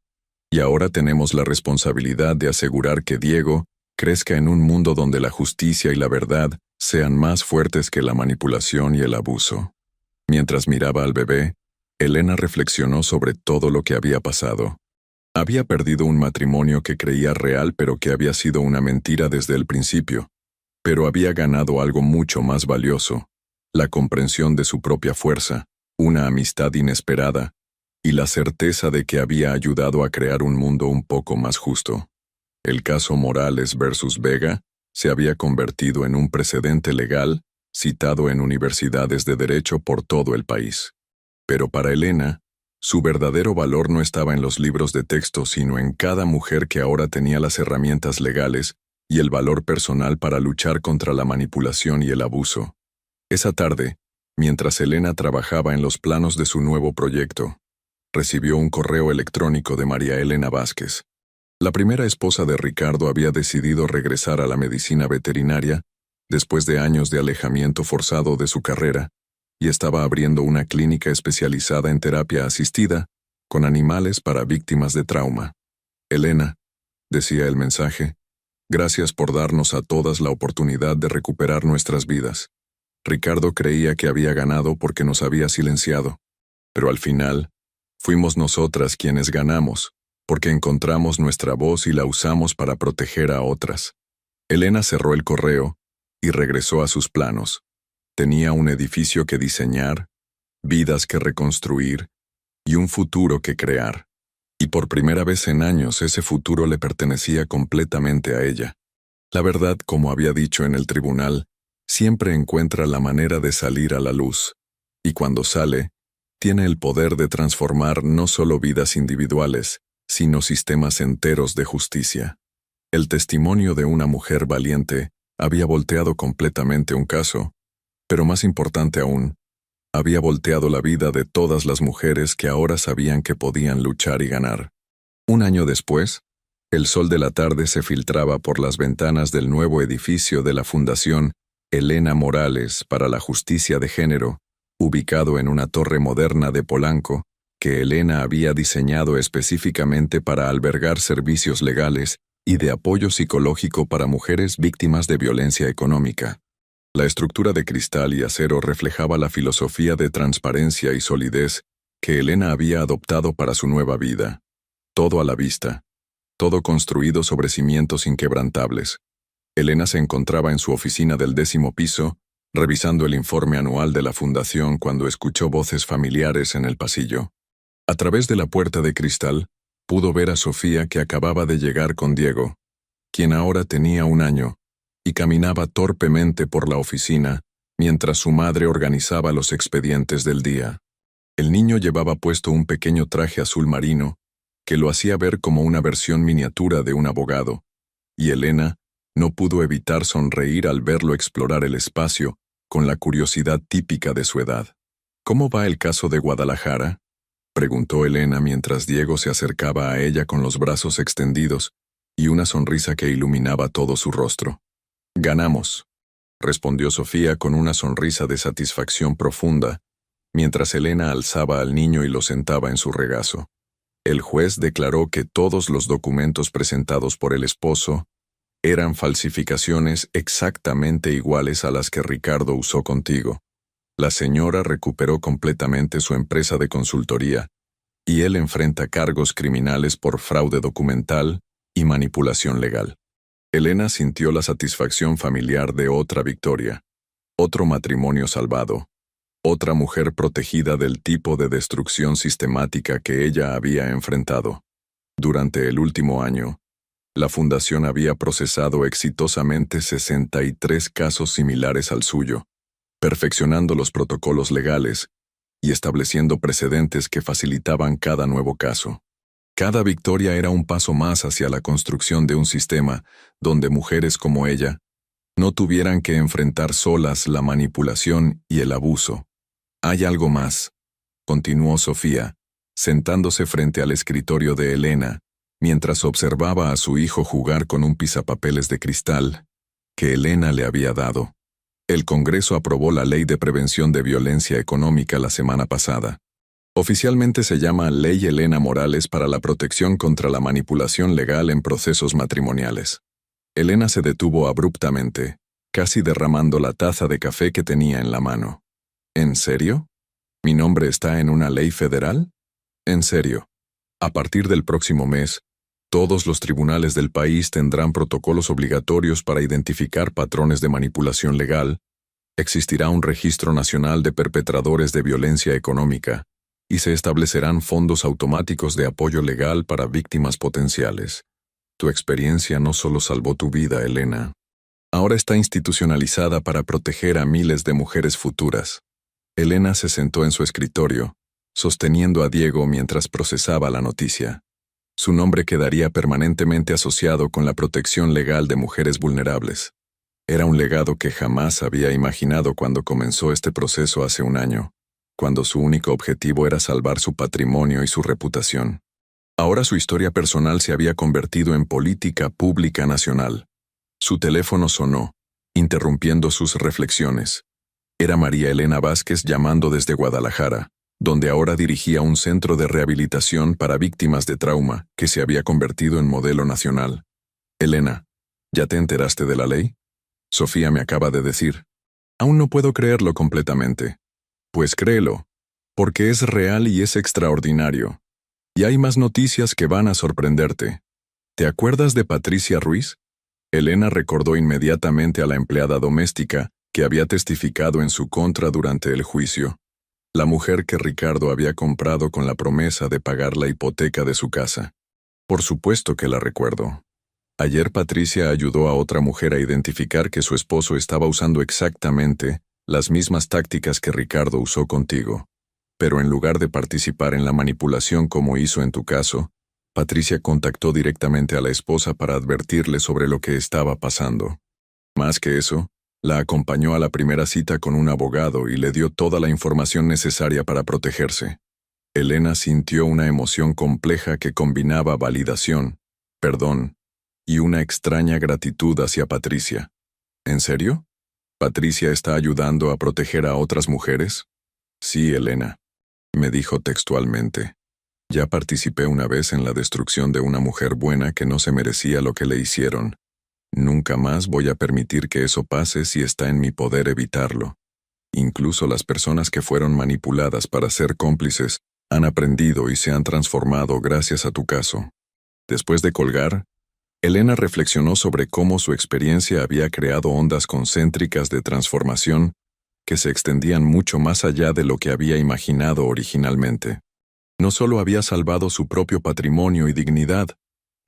y ahora tenemos la responsabilidad de asegurar que Diego crezca en un mundo donde la justicia y la verdad sean más fuertes que la manipulación y el abuso. Mientras miraba al bebé, Elena reflexionó sobre todo lo que había pasado. Había perdido un matrimonio que creía real pero que había sido una mentira desde el principio. Pero había ganado algo mucho más valioso, la comprensión de su propia fuerza, una amistad inesperada, y la certeza de que había ayudado a crear un mundo un poco más justo. El caso Morales versus Vega se había convertido en un precedente legal, citado en universidades de derecho por todo el país. Pero para Elena, su verdadero valor no estaba en los libros de texto, sino en cada mujer que ahora tenía las herramientas legales y el valor personal para luchar contra la manipulación y el abuso. Esa tarde, mientras Elena trabajaba en los planos de su nuevo proyecto, recibió un correo electrónico de María Elena Vázquez. La primera esposa de Ricardo había decidido regresar a la medicina veterinaria después de años de alejamiento forzado de su carrera, y estaba abriendo una clínica especializada en terapia asistida con animales para víctimas de trauma. Elena, decía el mensaje, gracias por darnos a todas la oportunidad de recuperar nuestras vidas. Ricardo creía que había ganado porque nos había silenciado, pero al final, fuimos nosotras quienes ganamos, porque encontramos nuestra voz y la usamos para proteger a otras. Elena cerró el correo y regresó a sus planos. Tenía un edificio que diseñar, vidas que reconstruir y un futuro que crear. Y por primera vez en años ese futuro le pertenecía completamente a ella. La verdad, como había dicho en el tribunal, siempre encuentra la manera de salir a la luz, y cuando sale, tiene el poder de transformar no solo vidas individuales, sino sistemas enteros de justicia. El testimonio de una mujer valiente había volteado completamente un caso, pero más importante aún, había volteado la vida de todas las mujeres que ahora sabían que podían luchar y ganar. Un año después, el sol de la tarde se filtraba por las ventanas del nuevo edificio de la Fundación Elena Morales para la Justicia de Género, ubicado en una torre moderna de Polanco, que Elena había diseñado específicamente para albergar servicios legales y de apoyo psicológico para mujeres víctimas de violencia económica. La estructura de cristal y acero reflejaba la filosofía de transparencia y solidez que Elena había adoptado para su nueva vida. Todo a la vista, todo construido sobre cimientos inquebrantables. Elena se encontraba en su oficina del 10º piso, revisando el informe anual de la fundación cuando escuchó voces familiares en el pasillo. A través de la puerta de cristal, pudo ver a Sofía que acababa de llegar con Diego, quien ahora tenía 1 año, y caminaba torpemente por la oficina mientras su madre organizaba los expedientes del día. El niño llevaba puesto un pequeño traje azul marino que lo hacía ver como una versión miniatura de un abogado, y Elena no pudo evitar sonreír al verlo explorar el espacio con la curiosidad típica de su edad. ¿Cómo va el caso de Guadalajara?, preguntó Elena mientras Diego se acercaba a ella con los brazos extendidos y una sonrisa que iluminaba todo su rostro. «Ganamos», respondió Sofía con una sonrisa de satisfacción profunda, mientras Elena alzaba al niño y lo sentaba en su regazo. El juez declaró que todos los documentos presentados por el esposo eran falsificaciones exactamente iguales a las que Ricardo usó contigo. La señora recuperó completamente su empresa de consultoría, y él enfrenta cargos criminales por fraude documental y manipulación legal. Elena sintió la satisfacción familiar de otra victoria, otro matrimonio salvado, otra mujer protegida del tipo de destrucción sistemática que ella había enfrentado. Durante el último año, la Fundación había procesado exitosamente 63 casos similares al suyo, perfeccionando los protocolos legales y estableciendo precedentes que facilitaban cada nuevo caso. Cada victoria era un paso más hacia la construcción de un sistema donde mujeres como ella no tuvieran que enfrentar solas la manipulación y el abuso. «Hay algo más», continuó Sofía, sentándose frente al escritorio de Elena, mientras observaba a su hijo jugar con un pisapapeles de cristal que Elena le había dado. El Congreso aprobó la Ley de Prevención de Violencia Económica la semana pasada. Oficialmente se llama Ley Elena Morales para la protección contra la manipulación legal en procesos matrimoniales. Elena se detuvo abruptamente, casi derramando la taza de café que tenía en la mano. ¿En serio? ¿Mi nombre está en una ley federal? En serio. A partir del próximo mes, todos los tribunales del país tendrán protocolos obligatorios para identificar patrones de manipulación legal, existirá un registro nacional de perpetradores de violencia económica, y se establecerán fondos automáticos de apoyo legal para víctimas potenciales. Tu experiencia no solo salvó tu vida, Elena. Ahora está institucionalizada para proteger a miles de mujeres futuras. Elena se sentó en su escritorio, sosteniendo a Diego mientras procesaba la noticia. Su nombre quedaría permanentemente asociado con la protección legal de mujeres vulnerables. Era un legado que jamás había imaginado cuando comenzó este proceso hace un año, cuando su único objetivo era salvar su patrimonio y su reputación. Ahora su historia personal se había convertido en política pública nacional. Su teléfono sonó, interrumpiendo sus reflexiones. Era María Elena Vázquez llamando desde Guadalajara, donde ahora dirigía un centro de rehabilitación para víctimas de trauma que se había convertido en modelo nacional. «Elena, ¿ya te enteraste de la ley?», Sofía me acaba de decir. «Aún no puedo creerlo completamente». «Pues créelo, porque es real y es extraordinario. Y hay más noticias que van a sorprenderte. ¿Te acuerdas de Patricia Ruiz?». Elena recordó inmediatamente a la empleada doméstica que había testificado en su contra durante el juicio. La mujer que Ricardo había comprado con la promesa de pagar la hipoteca de su casa. Por supuesto que la recuerdo. Ayer Patricia ayudó a otra mujer a identificar que su esposo estaba usando exactamente las mismas tácticas que Ricardo usó contigo. Pero en lugar de participar en la manipulación como hizo en tu caso, Patricia contactó directamente a la esposa para advertirle sobre lo que estaba pasando. Más que eso, la acompañó a la primera cita con un abogado y le dio toda la información necesaria para protegerse. Elena sintió una emoción compleja que combinaba validación, perdón y una extraña gratitud hacia Patricia. ¿En serio? ¿Patricia está ayudando a proteger a otras mujeres? Sí, Elena, me dijo textualmente. Ya participé una vez en la destrucción de una mujer buena que no se merecía lo que le hicieron. Nunca más voy a permitir que eso pase si está en mi poder evitarlo. Incluso las personas que fueron manipuladas para ser cómplices han aprendido y se han transformado gracias a tu caso. Después de colgar, Elena reflexionó sobre cómo su experiencia había creado ondas concéntricas de transformación que se extendían mucho más allá de lo que había imaginado originalmente. No solo había salvado su propio patrimonio y dignidad,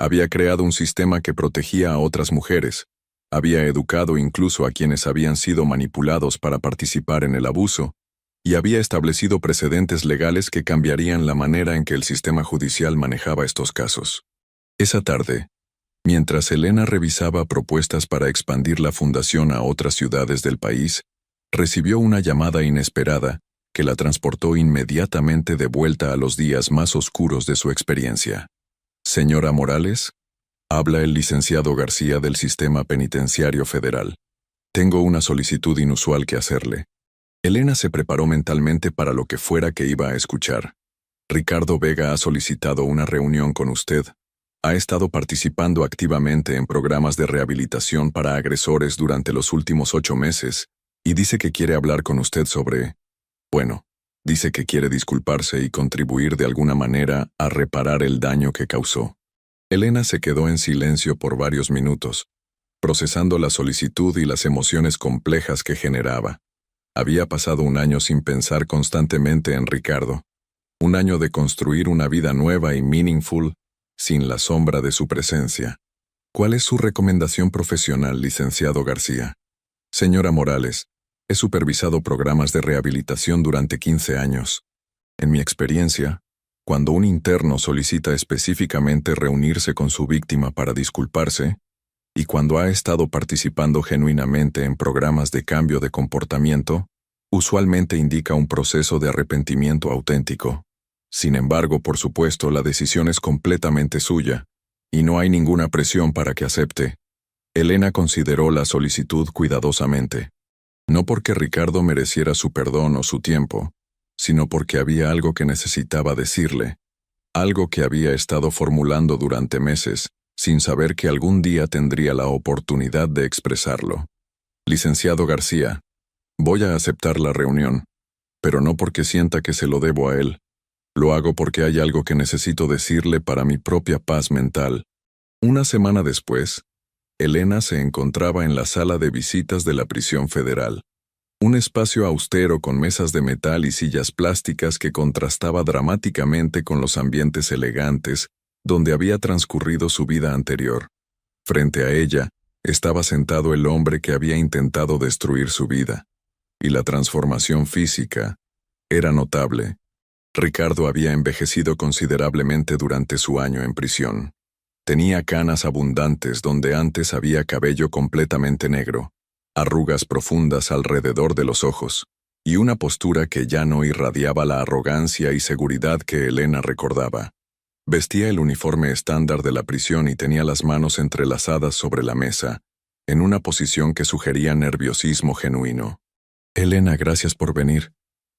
había creado un sistema que protegía a otras mujeres, había educado incluso a quienes habían sido manipulados para participar en el abuso, y había establecido precedentes legales que cambiarían la manera en que el sistema judicial manejaba estos casos. Esa tarde, mientras Elena revisaba propuestas para expandir la fundación a otras ciudades del país, recibió una llamada inesperada que la transportó inmediatamente de vuelta a los días más oscuros de su experiencia. «Señora Morales», habla el licenciado García del Sistema Penitenciario Federal. «Tengo una solicitud inusual que hacerle». Elena se preparó mentalmente para lo que fuera que iba a escuchar. «Ricardo Vega ha solicitado una reunión con usted. Ha estado participando activamente en programas de rehabilitación para agresores durante los últimos 8 meses y dice que quiere hablar con usted sobre... Bueno, dice que quiere disculparse y contribuir de alguna manera a reparar el daño que causó». Elena se quedó en silencio por varios minutos, procesando la solicitud y las emociones complejas que generaba. Había pasado un año sin pensar constantemente en Ricardo, un año de construir una vida nueva y meaningful, sin la sombra de su presencia. «¿Cuál es su recomendación profesional, licenciado García?» «Señora Morales, he supervisado programas de rehabilitación durante 15 años. En mi experiencia, cuando un interno solicita específicamente reunirse con su víctima para disculparse, y cuando ha estado participando genuinamente en programas de cambio de comportamiento, usualmente indica un proceso de arrepentimiento auténtico. Sin embargo, por supuesto, la decisión es completamente suya, y no hay ninguna presión para que acepte». Elena consideró la solicitud cuidadosamente. No porque Ricardo mereciera su perdón o su tiempo, sino porque había algo que necesitaba decirle, algo que había estado formulando durante meses, sin saber que algún día tendría la oportunidad de expresarlo. «Licenciado García, voy a aceptar la reunión, pero no porque sienta que se lo debo a él. Lo hago porque hay algo que necesito decirle para mi propia paz mental». Una semana después, Elena se encontraba en la sala de visitas de la prisión federal. Un espacio austero con mesas de metal y sillas plásticas que contrastaba dramáticamente con los ambientes elegantes donde había transcurrido su vida anterior. Frente a ella, estaba sentado el hombre que había intentado destruir su vida. Y la transformación física era notable. Ricardo había envejecido considerablemente durante su año en prisión. Tenía canas abundantes donde antes había cabello completamente negro, arrugas profundas alrededor de los ojos, y una postura que ya no irradiaba la arrogancia y seguridad que Elena recordaba. Vestía el uniforme estándar de la prisión y tenía las manos entrelazadas sobre la mesa, en una posición que sugería nerviosismo genuino. «Elena, gracias por venir»,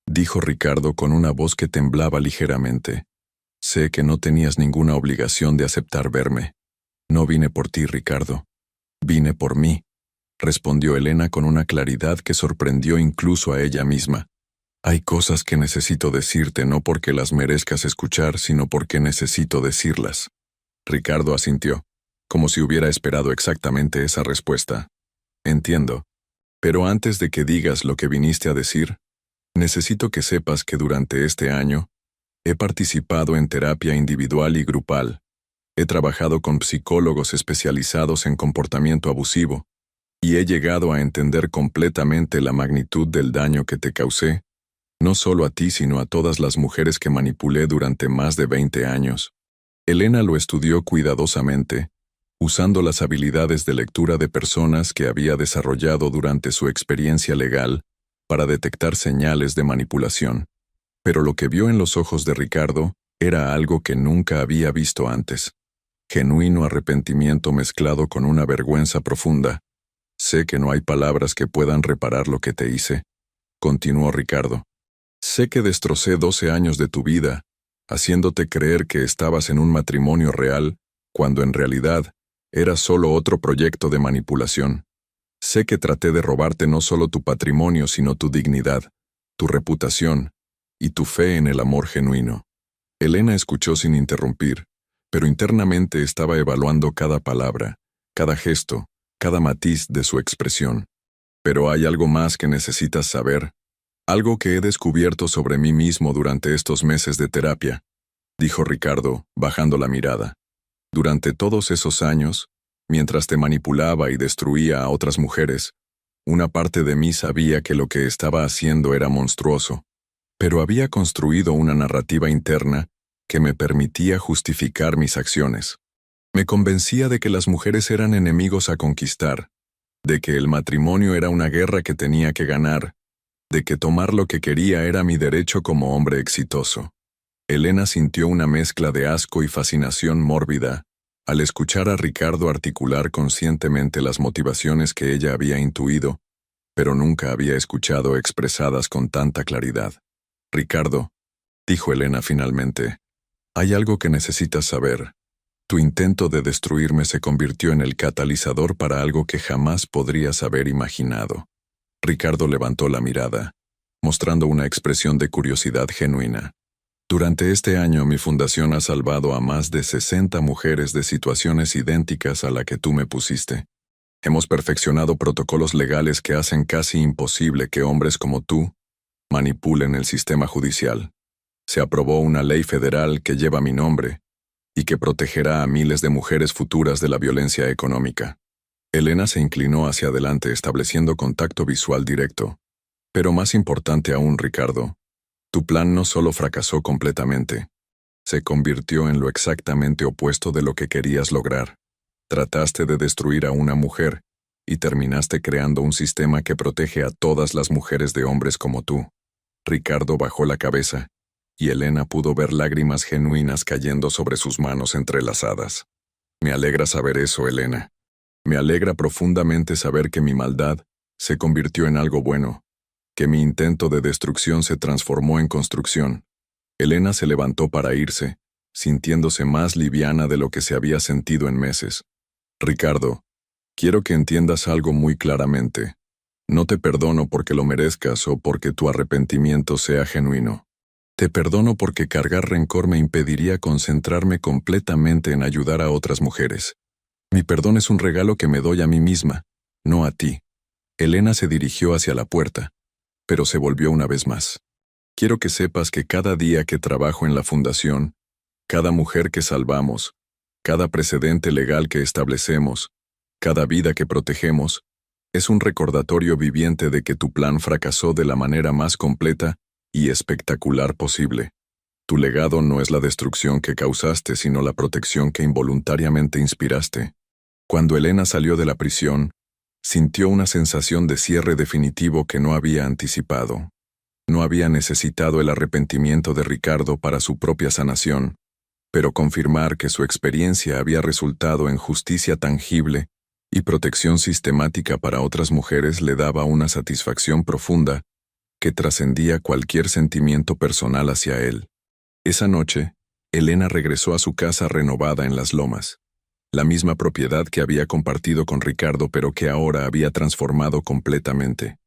dijo Ricardo con una voz que temblaba ligeramente. «Sé que no tenías ninguna obligación de aceptar verme. No vine por ti, Ricardo. Vine por mí», respondió Elena con una claridad que sorprendió incluso a ella misma. «Hay cosas que necesito decirte no porque las merezcas escuchar, sino porque necesito decirlas». Ricardo asintió, como si hubiera esperado exactamente esa respuesta. «Entiendo. Pero antes de que digas lo que viniste a decir, necesito que sepas que durante este año he participado en terapia individual y grupal. He trabajado con psicólogos especializados en comportamiento abusivo y he llegado a entender completamente la magnitud del daño que te causé, no solo a ti sino a todas las mujeres que manipulé durante más de 20 años. Elena lo estudió cuidadosamente, usando las habilidades de lectura de personas que había desarrollado durante su experiencia legal para detectar señales de manipulación. Pero lo que vio en los ojos de Ricardo era algo que nunca había visto antes. Genuino arrepentimiento mezclado con una vergüenza profunda. «Sé que no hay palabras que puedan reparar lo que te hice», continuó Ricardo. «Sé que destrocé 12 años de tu vida, haciéndote creer que estabas en un matrimonio real, cuando en realidad era solo otro proyecto de manipulación. Sé que traté de robarte no solo tu patrimonio, sino tu dignidad, tu reputación y tu fe en el amor genuino». Elena escuchó sin interrumpir, pero internamente estaba evaluando cada palabra, cada gesto, cada matiz de su expresión. «Pero hay algo más que necesitas saber, algo que he descubierto sobre mí mismo durante estos meses de terapia», dijo Ricardo, bajando la mirada. «Durante todos esos años, mientras te manipulaba y destruía a otras mujeres, una parte de mí sabía que lo que estaba haciendo era monstruoso, pero había construido una narrativa interna que me permitía justificar mis acciones. Me convencía de que las mujeres eran enemigos a conquistar, de que el matrimonio era una guerra que tenía que ganar, de que tomar lo que quería era mi derecho como hombre exitoso. Elena sintió una mezcla de asco y fascinación mórbida al escuchar a Ricardo articular conscientemente las motivaciones que ella había intuido, pero nunca había escuchado expresadas con tanta claridad. «Ricardo», dijo Elena finalmente, «hay algo que necesitas saber. Tu intento de destruirme se convirtió en el catalizador para algo que jamás podrías haber imaginado». Ricardo levantó la mirada, mostrando una expresión de curiosidad genuina. «Durante este año mi fundación ha salvado a más de 60 mujeres de situaciones idénticas a la que tú me pusiste. Hemos perfeccionado protocolos legales que hacen casi imposible que hombres como tú manipulen el sistema judicial. Se aprobó una ley federal que lleva mi nombre y que protegerá a miles de mujeres futuras de la violencia económica». Elena se inclinó hacia adelante estableciendo contacto visual directo. «Pero más importante aún, Ricardo, tu plan no solo fracasó completamente, se convirtió en lo exactamente opuesto de lo que querías lograr. Trataste de destruir a una mujer y terminaste creando un sistema que protege a todas las mujeres de hombres como tú». Ricardo bajó la cabeza, y Elena pudo ver lágrimas genuinas cayendo sobre sus manos entrelazadas. «Me alegra saber eso, Elena. Me alegra profundamente saber que mi maldad se convirtió en algo bueno, que mi intento de destrucción se transformó en construcción». Elena se levantó para irse, sintiéndose más liviana de lo que se había sentido en meses. «Ricardo, quiero que entiendas algo muy claramente. No te perdono porque lo merezcas o porque tu arrepentimiento sea genuino. Te perdono porque cargar rencor me impediría concentrarme completamente en ayudar a otras mujeres. Mi perdón es un regalo que me doy a mí misma, no a ti». Elena se dirigió hacia la puerta, pero se volvió una vez más. «Quiero que sepas que cada día que trabajo en la fundación, cada mujer que salvamos, cada precedente legal que establecemos, cada vida que protegemos, es un recordatorio viviente de que tu plan fracasó de la manera más completa y espectacular posible. Tu legado no es la destrucción que causaste, sino la protección que involuntariamente inspiraste». Cuando Elena salió de la prisión, sintió una sensación de cierre definitivo que no había anticipado. No había necesitado el arrepentimiento de Ricardo para su propia sanación, pero confirmar que su experiencia había resultado en justicia tangible y protección sistemática para otras mujeres le daba una satisfacción profunda que trascendía cualquier sentimiento personal hacia él. Esa noche, Elena regresó a su casa renovada en Las Lomas, la misma propiedad que había compartido con Ricardo pero que ahora había transformado completamente.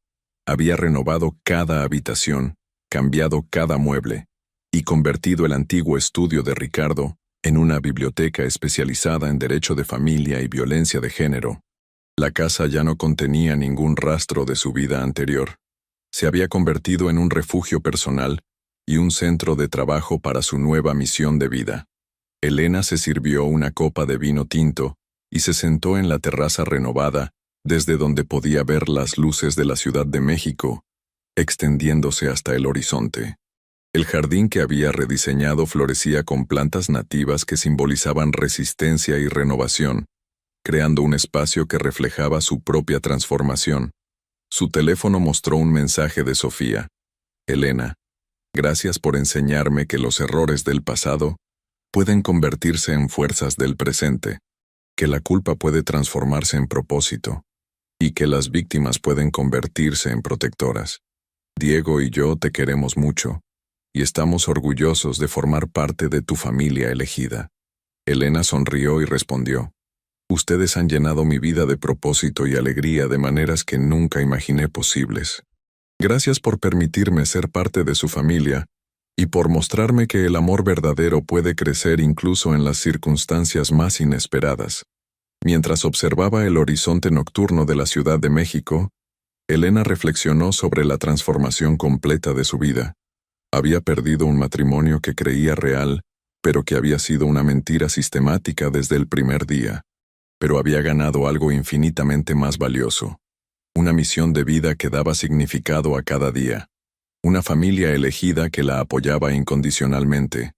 Había renovado cada habitación, cambiado cada mueble, y convertido el antiguo estudio de Ricardo en una biblioteca especializada en derecho de familia y violencia de género. La casa ya no contenía ningún rastro de su vida anterior. Se había convertido en un refugio personal y un centro de trabajo para su nueva misión de vida. Elena se sirvió una copa de vino tinto y se sentó en la terraza renovada, desde donde podía ver las luces de la Ciudad de México, extendiéndose hasta el horizonte. El jardín que había rediseñado florecía con plantas nativas que simbolizaban resistencia y renovación, creando un espacio que reflejaba su propia transformación. Su teléfono mostró un mensaje de Sofía. «Elena, gracias por enseñarme que los errores del pasado pueden convertirse en fuerzas del presente, que la culpa puede transformarse en propósito, y que las víctimas pueden convertirse en protectoras. Diego y yo te queremos mucho, y estamos orgullosos de formar parte de tu familia elegida». Elena sonrió y respondió: «Ustedes han llenado mi vida de propósito y alegría de maneras que nunca imaginé posibles. Gracias por permitirme ser parte de su familia y por mostrarme que el amor verdadero puede crecer incluso en las circunstancias más inesperadas». Mientras observaba el horizonte nocturno de la Ciudad de México, Elena reflexionó sobre la transformación completa de su vida. Había perdido un matrimonio que creía real, pero que había sido una mentira sistemática desde el primer día. Pero había ganado algo infinitamente más valioso: una misión de vida que daba significado a cada día. una familia elegida que la apoyaba incondicionalmente,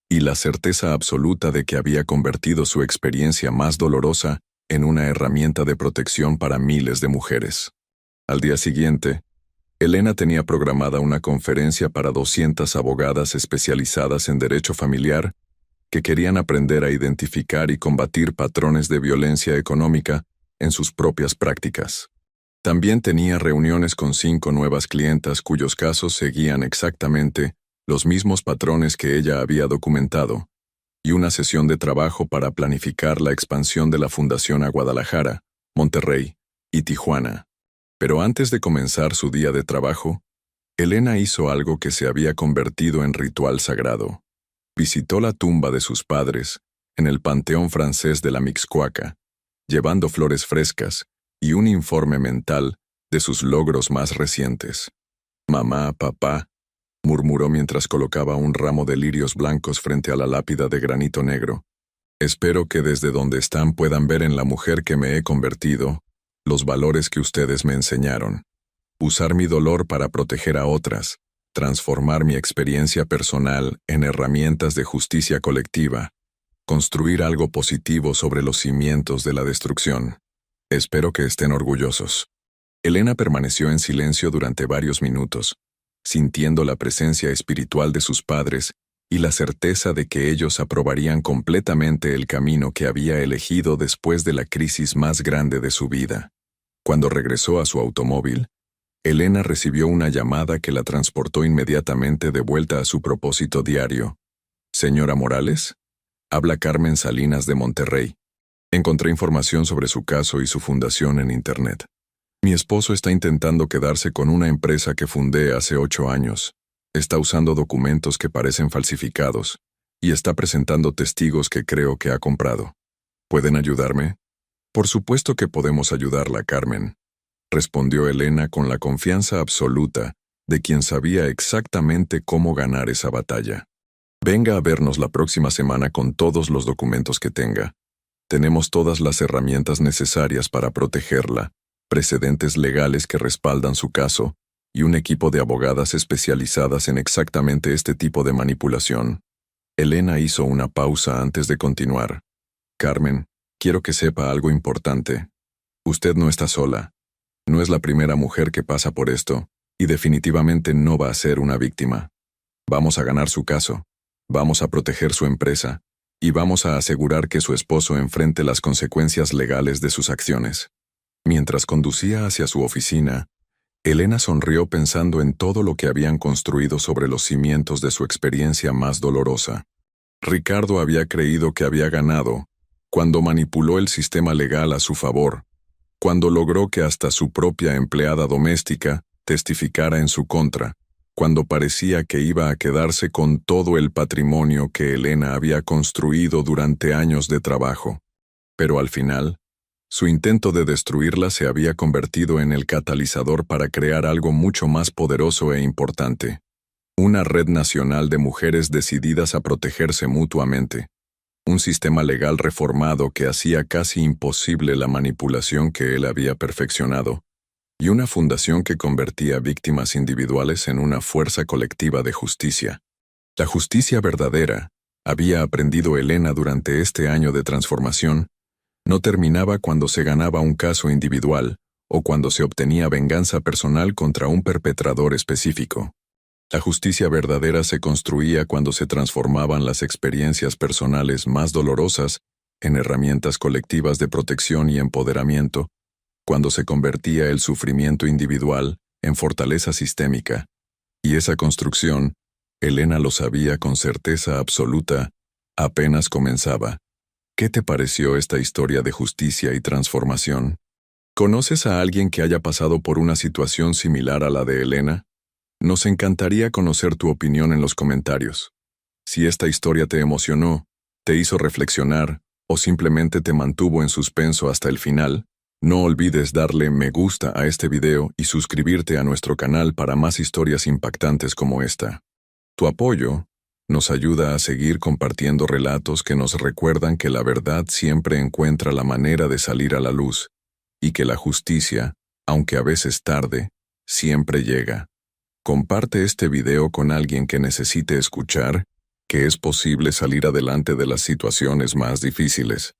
y la certeza absoluta de que había convertido su experiencia más dolorosa en una herramienta de protección para miles de mujeres. Al día siguiente, Elena tenía programada una conferencia para 200 abogadas especializadas en derecho familiar que querían aprender a identificar y combatir patrones de violencia económica en sus propias prácticas. También tenía reuniones con 5 nuevas clientas cuyos casos seguían exactamente los mismos patrones que ella había documentado, y una sesión de trabajo para planificar la expansión de la fundación a Guadalajara, Monterrey y Tijuana. Pero antes de comenzar su día de trabajo, Elena hizo algo que se había convertido en ritual sagrado. Visitó la tumba de sus padres, en el Panteón Francés de la Mixcoaca, llevando flores frescas y un informe mental de sus logros más recientes. «Mamá, papá», murmuró mientras colocaba un ramo de lirios blancos frente a la lápida de granito negro. «Espero que desde donde están puedan ver en la mujer que me he convertido los valores que ustedes me enseñaron. Usar mi dolor para proteger a otras, transformar mi experiencia personal en herramientas de justicia colectiva, construir algo positivo sobre los cimientos de la destrucción. Espero que estén orgullosos». Elena permaneció en silencio durante varios minutos, sintiendo la presencia espiritual de sus padres y la certeza de que ellos aprobarían completamente el camino que había elegido después de la crisis más grande de su vida. Cuando regresó a su automóvil, Elena recibió una llamada que la transportó inmediatamente de vuelta a su propósito diario. «Señora Morales, habla Carmen Salinas de Monterrey. Encontré información sobre su caso y su fundación en Internet. Mi esposo está intentando quedarse con una empresa que fundé hace 8 años. Está usando documentos que parecen falsificados y está presentando testigos que creo que ha comprado. ¿Pueden ayudarme?» «Por supuesto que podemos ayudarla, Carmen», respondió Elena con la confianza absoluta de quien sabía exactamente cómo ganar esa batalla. «Venga a vernos la próxima semana con todos los documentos que tenga. Tenemos todas las herramientas necesarias para protegerla, precedentes legales que respaldan su caso, y un equipo de abogadas especializadas en exactamente este tipo de manipulación». Elena hizo una pausa antes de continuar. «Carmen, quiero que sepa algo importante. Usted no está sola. No es la primera mujer que pasa por esto, y definitivamente no va a ser una víctima. Vamos a ganar su caso, vamos a proteger su empresa, y vamos a asegurar que su esposo enfrente las consecuencias legales de sus acciones». Mientras conducía hacia su oficina, Elena sonrió pensando en todo lo que habían construido sobre los cimientos de su experiencia más dolorosa. Ricardo había creído que había ganado cuando manipuló el sistema legal a su favor, cuando logró que hasta su propia empleada doméstica testificara en su contra, cuando parecía que iba a quedarse con todo el patrimonio que Elena había construido durante años de trabajo. Pero al final, su intento de destruirla se había convertido en el catalizador para crear algo mucho más poderoso e importante: una red nacional de mujeres decididas a protegerse mutuamente, un sistema legal reformado que hacía casi imposible la manipulación que él había perfeccionado, y una fundación que convertía víctimas individuales en una fuerza colectiva de justicia. La justicia verdadera, había aprendido Elena durante este año de transformación, no terminaba cuando se ganaba un caso individual o cuando se obtenía venganza personal contra un perpetrador específico. La justicia verdadera se construía cuando se transformaban las experiencias personales más dolorosas en herramientas colectivas de protección y empoderamiento, cuando se convertía el sufrimiento individual en fortaleza sistémica. Y esa construcción, Elena lo sabía con certeza absoluta, apenas comenzaba. ¿Qué te pareció esta historia de justicia y transformación? ¿Conoces a alguien que haya pasado por una situación similar a la de Elena? Nos encantaría conocer tu opinión en los comentarios. Si esta historia te emocionó, te hizo reflexionar o simplemente te mantuvo en suspenso hasta el final, no olvides darle me gusta a este video y suscribirte a nuestro canal para más historias impactantes como esta. Tu apoyo nos ayuda a seguir compartiendo relatos que nos recuerdan que la verdad siempre encuentra la manera de salir a la luz, y que la justicia, aunque a veces tarde, siempre llega. Comparte este video con alguien que necesite escuchar que es posible salir adelante de las situaciones más difíciles.